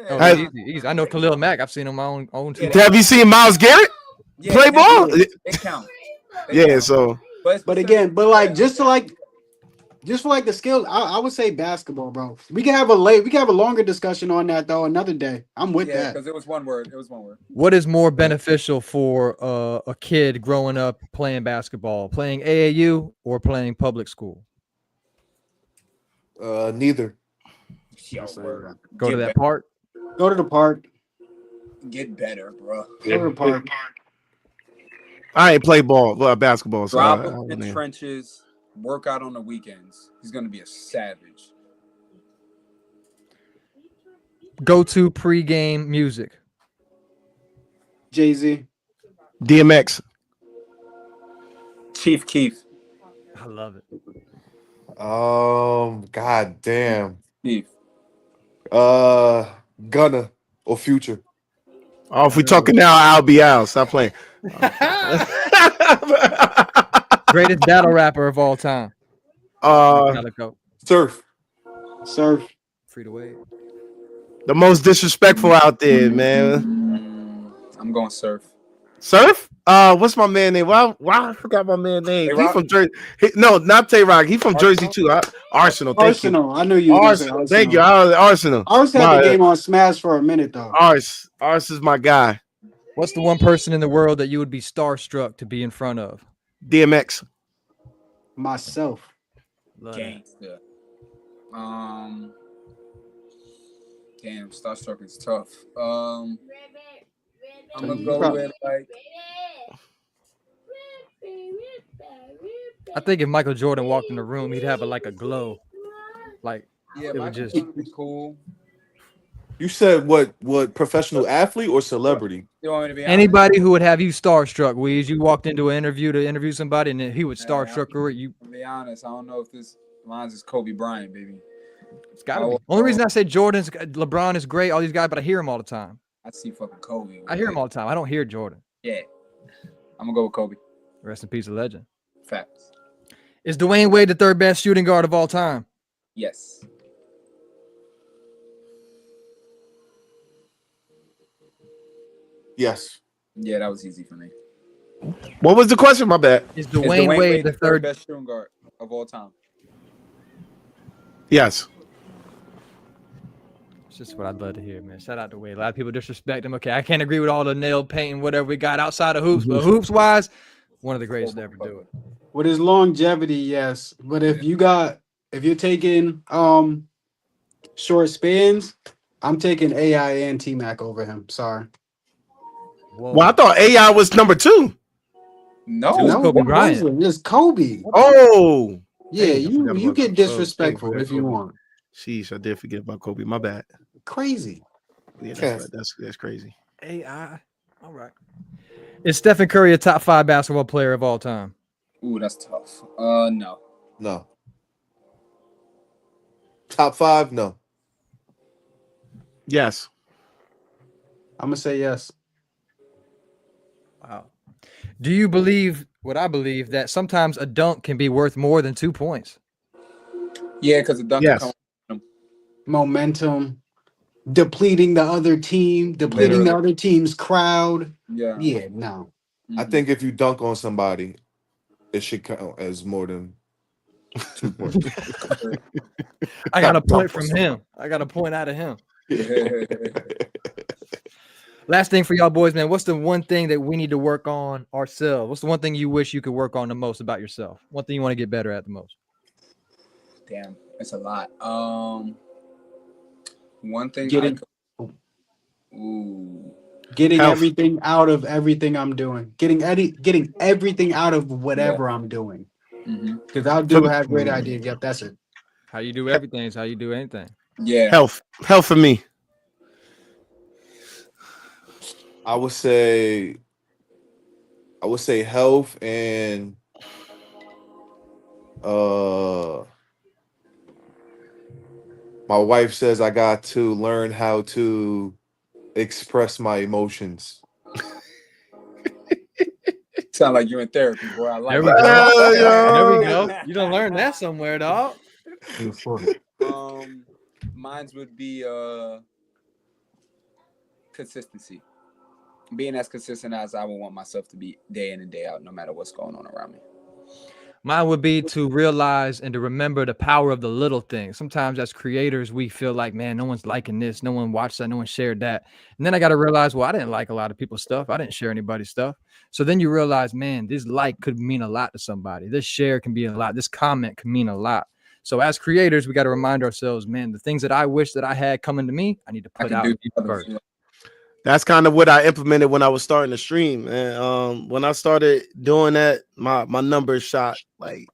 Oh, Has- easy. I know Khalil Mack. I've seen him on my own team. Have you seen Miles Garrett play ball? They count. They Yeah. count. So But again, just for like the skills, I would say basketball, bro. We can have a longer discussion on that though another day. I'm with Yeah, that. because it was one word. It was one word. What is more beneficial for a kid growing up playing basketball, playing AAU or playing public school? Neither. Yo, word. Go to Get that park. Go to the park. Get better, bro. Go to the park. I ain't play basketball. So Drop I him don't in know. trenches. Work out on the weekends. He's gonna be a savage. Go to pregame music. Jay-Z. DMX. Chief Keef. I love it. God damn. Keef. Gunna or Future. Oh, if we talking now, I'll be out. Stop playing. Greatest battle rapper of all time. Gotta go. Surf. Surf. Free to wait. The most disrespectful out there, man. I'm going surf. Surf? What's my man name? Why I forgot my man name? He Tay-Rock? from Jersey. No, not Tay Rock. He from Jersey too. Arsenal. Thank you. Arsenal. I knew you was gonna say Arsenal. Thank you. Arsenal. Arsenal. Ars had the My game on Smash for a minute though. Ars is my guy. What's the one person in the world that you would be starstruck to be in front of? DMX. Myself. Love that. Gangster. Damn, Starstruck is tough. I'm gonna go with like. I think if Michael Jordan walked in the room, he'd have like a glow. Like Yeah, it would Michael just. Jordan be cool. You said what professional athlete or celebrity? You want me to be honest? Anybody who would have you starstruck, Weez, you walked into an interview to interview somebody, and then he would starstruck or you. To be honest, I don't know if mine's is Kobe Bryant, baby. It's gotta be. Only reason I say LeBron is great, all these guys, but I hear him all the time. I see fucking Kobe. I hear him all the time. I don't hear Jordan. Yeah, I'm gonna go with Kobe. Rest in peace, a legend. Facts. Is Dwayne Wade the third best shooting guard of all time? Yes. Yes. Yeah, that was easy for me. What was the question? My bad. Is Is Dwayne Wade the third? best shooting guard of all time? Yes. It's just what I'd love to hear, man. Shout out to Wade. A lot of people disrespect him. Okay, I can't agree with all the nail painting, whatever we got outside of hoops, but hoops wise, one of the greatest to ever do it. With his longevity, yes. But if you're taking short spans, I'm taking AI and T Mac over him. Sorry. Whoa. Well, I thought AI was number 2. No, It was Kobe it Bryant. wasn't. It's Kobe. Oh. Yeah, Dang, I forgot you about get Kobe. disrespectful Oh, if you Kobe. want. Sheesh, I did forget about Kobe. My bad. Crazy. Yeah, Yes. that's crazy. AI. All right. Is Stephen Curry a top 5 basketball player of all time? Ooh, that's tough. No. No. Top 5? No. Yes. I'm gonna say yes. Wow. Do you believe what I believe, that sometimes a dunk can be worth more than 2 points? Yeah, because the dunk Yes. Momentum, depleting the other team, depleting the other team's crowd. Yeah. Yeah, no. I think if you dunk on somebody, it should count as more than 2 points. I got a point from him. I got a point out of him. Last thing for y'all boys, man. What's the one thing that we need to work on ourselves? What's the one thing you wish you could work on the most about yourself? One thing you want to get better at the most? Damn, it's a lot. One thing. Getting Health. everything out of everything I'm doing. Getting everything out of whatever I'm doing. Because I do have great ideas. Yep, that's it. How you do everything is how you do anything. Yeah. Health for me. I would say health and my wife says I got to learn how to express my emotions. Sound like you in therapy, boy. I like There we it. go. There we go. You done learned that somewhere, dog. Mine's would be consistency. Being as consistent as I would want myself to be day in and day out, no matter what's going on around me. Mine would be to realize and to remember the power of the little things. Sometimes as creators, we feel like, man, no one's liking this. No one watched that. No one shared that. And then I got to realize, well, I didn't like a lot of people's stuff. I didn't share anybody's stuff. So then you realize, man, this like could mean a lot to somebody. This share can be a lot. This comment can mean a lot. So as creators, we got to remind ourselves, man, the things that I wish that I had coming to me, I need to put out first. That's kind of what I implemented when I was starting to stream. And when I started doing that, my numbers shot like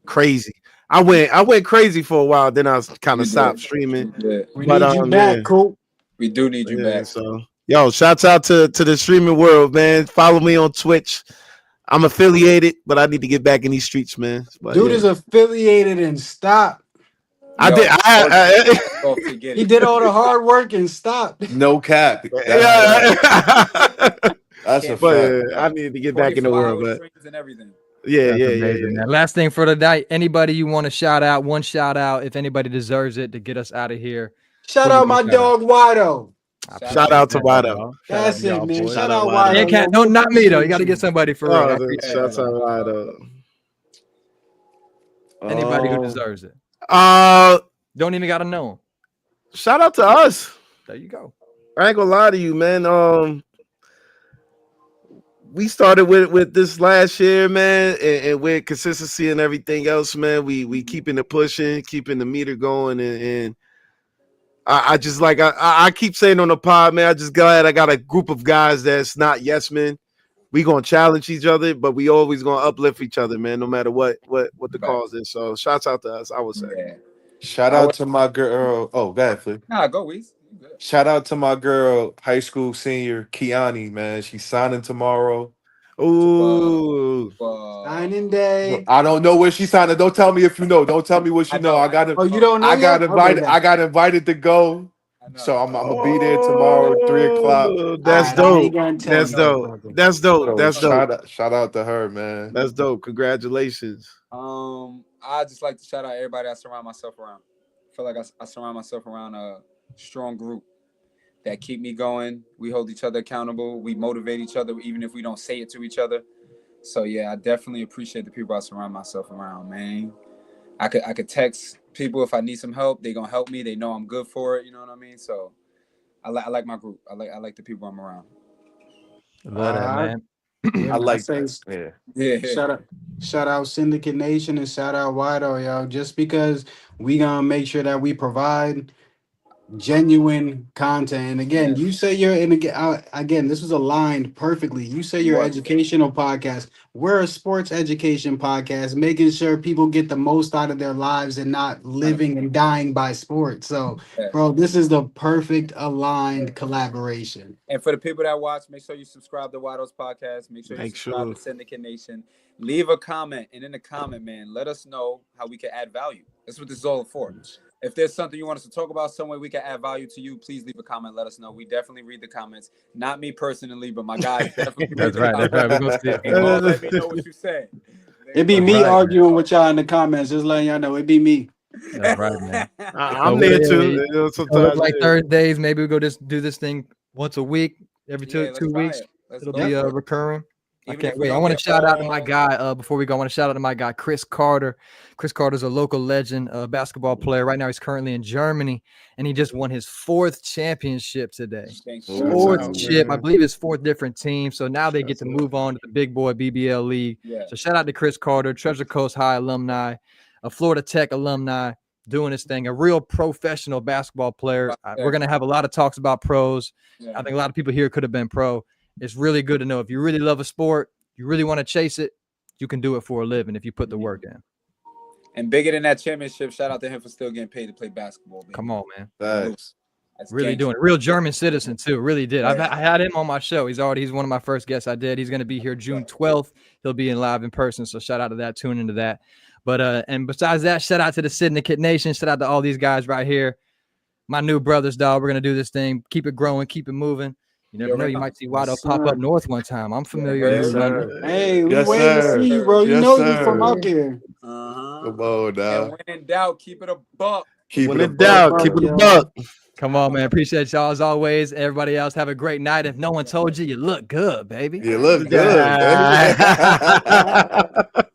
crazy. I went crazy for a while. Then I kind of stopped streaming. We need you back, Cool. We do need you back. So, yo, shouts out to the streaming world, man. Follow me on Twitch. I'm affiliated, but I need to get back in these streets, man. But, Dude is affiliated and stop. I did. He did all the hard work and stopped. No cap. Yeah. That's a But fact. I need to get back in the world. But And everything. yeah. Man. Last thing for tonight, anybody you want to shout out, one shout out, if anybody deserves it, to get us out of here. Shout out my dog Wado. Shout out to that, Wado. y'all. Shout out That's to it, y'all man. boys. Shout Shout out out Wado. Yeah, Wado. can't, Yo, no, we not me though. You appreciate got to get somebody for real. I Oh, appreciate shout out that. to Wado. Anybody who deserves it. Uh, Don't even got to know 'em. shout out to us. There you go. I ain't gonna lie to you, man. We started with this last year, man, and with consistency and everything else, man. We keeping it pushing, keeping the meter going, and I just like I keep saying on the pod, man. I just glad I got a group of guys that's not yes men. We gonna challenge each other, but we always gonna uplift each other, man. No matter what the cause is. So shouts out to us, I would say. Yeah. Shout out to my girl. Oh, go ahead, Flip. Nah, go Weez. You good. Shout out to my girl, high school senior Kiani, man. She's signing tomorrow. Ooh, Signing day. I don't know where she's signing. Don't tell me if you know. Don't tell me what you know. I got Oh, you don't know yet? Okay, I got invited to go. I know. So I'm gonna be there tomorrow at 3:00. That's Alright, I ain't dope. gonna tell That's you, dope. brother. That's dope. So That's dope. shout out to her, man. That's dope. Congratulations. I just like to shout out everybody I surround myself around. I feel like I surround myself around a strong group that keep me going. We hold each other accountable. We motivate each other, even if we don't say it to each other. So yeah, I definitely appreciate the people I surround myself around, man. I could text people if I need some help. They gonna help me. They know I'm good for it. You know what I mean? So I like my group. I like the people I'm around. Love that, man. Yeah, I man, like say, that. Yeah. Yeah. shout out Syndicate Nation and shout out Wido, yo. Just because we gonna make sure that we provide genuine content. And again, Yeah. you say you're in again, this was aligned perfectly. You say you're What? educational podcast. We're a sports education podcast, making sure people get the most out of their lives and not living and dying by sports. So, Yeah. bro, this is the perfect aligned collaboration. And for the people that watch, make sure you subscribe to Waddle's podcast. Make sure you subscribe to Syndicate Nation. Leave a comment, and in the comment, man, let us know how we can add value. That's what this is all for. If there's something you want us to talk about, some way we can add value to you, please leave a comment. Let us know. We definitely read the comments. Not me personally, but my guys definitely read That's the right. comments. That's right. We're gonna see it. And all let me know what you say. It'd be That's me right, arguing with y'all in the comments, just letting y'all know it'd be me. That's right, man. I'm there too. You know, It'll look sometimes like Thursdays. Maybe we go just do this thing once a week, every Yeah, two weeks. It'll be for it. recurring. I Even can't if we wait. I don't want to get shout out to my all- guy. Before we go, I want to shout out to my guy, Chris Carter. Chris Carter's a local legend, basketball player. Right now, he's currently in Germany, and he just won his 4th championship today. Fourth chip, I believe it's 4th different team. So now they get to move on to the big boy BBL league. Yeah. So shout out to Chris Carter, Treasure Coast High alumni, a Florida Tech alumni, doing his thing. A real professional basketball player. We're gonna have a lot of talks about pros. Yeah. I think a lot of people here could have been pro. It's really good to know if you really love a sport, you really want to chase it, you can do it for a living if you put the work in. And bigger than that championship, shout out to him for still getting paid to play basketball. Baby. Come on, man. Thanks. That's Really gangster. doing it. Real German citizen too. Really did. Yeah. I had him on my show. He's one of my first guests I did. He's going to be here June 12th. He'll be in live in person. So shout out to that. Tune into that. But and besides that, shout out to the Syndicate Nation. Shout out to all these guys right here. My new brothers, dog. We're going to do this thing. Keep it growing. Keep it moving. You never know. You might see Wado pop up north one time. I'm familiar. Yes, with sir. Hey, we Yes, waiting to sir. see you, bro. You Yes, know you sir. from up here. Come on And now. when in doubt, keep it a buck. Keep when it in a doubt, buck. keep it a yo. buck. Come on, man. Appreciate y'all as always. Everybody else, have a great night. If no one told you, you look good, baby. You look good, baby.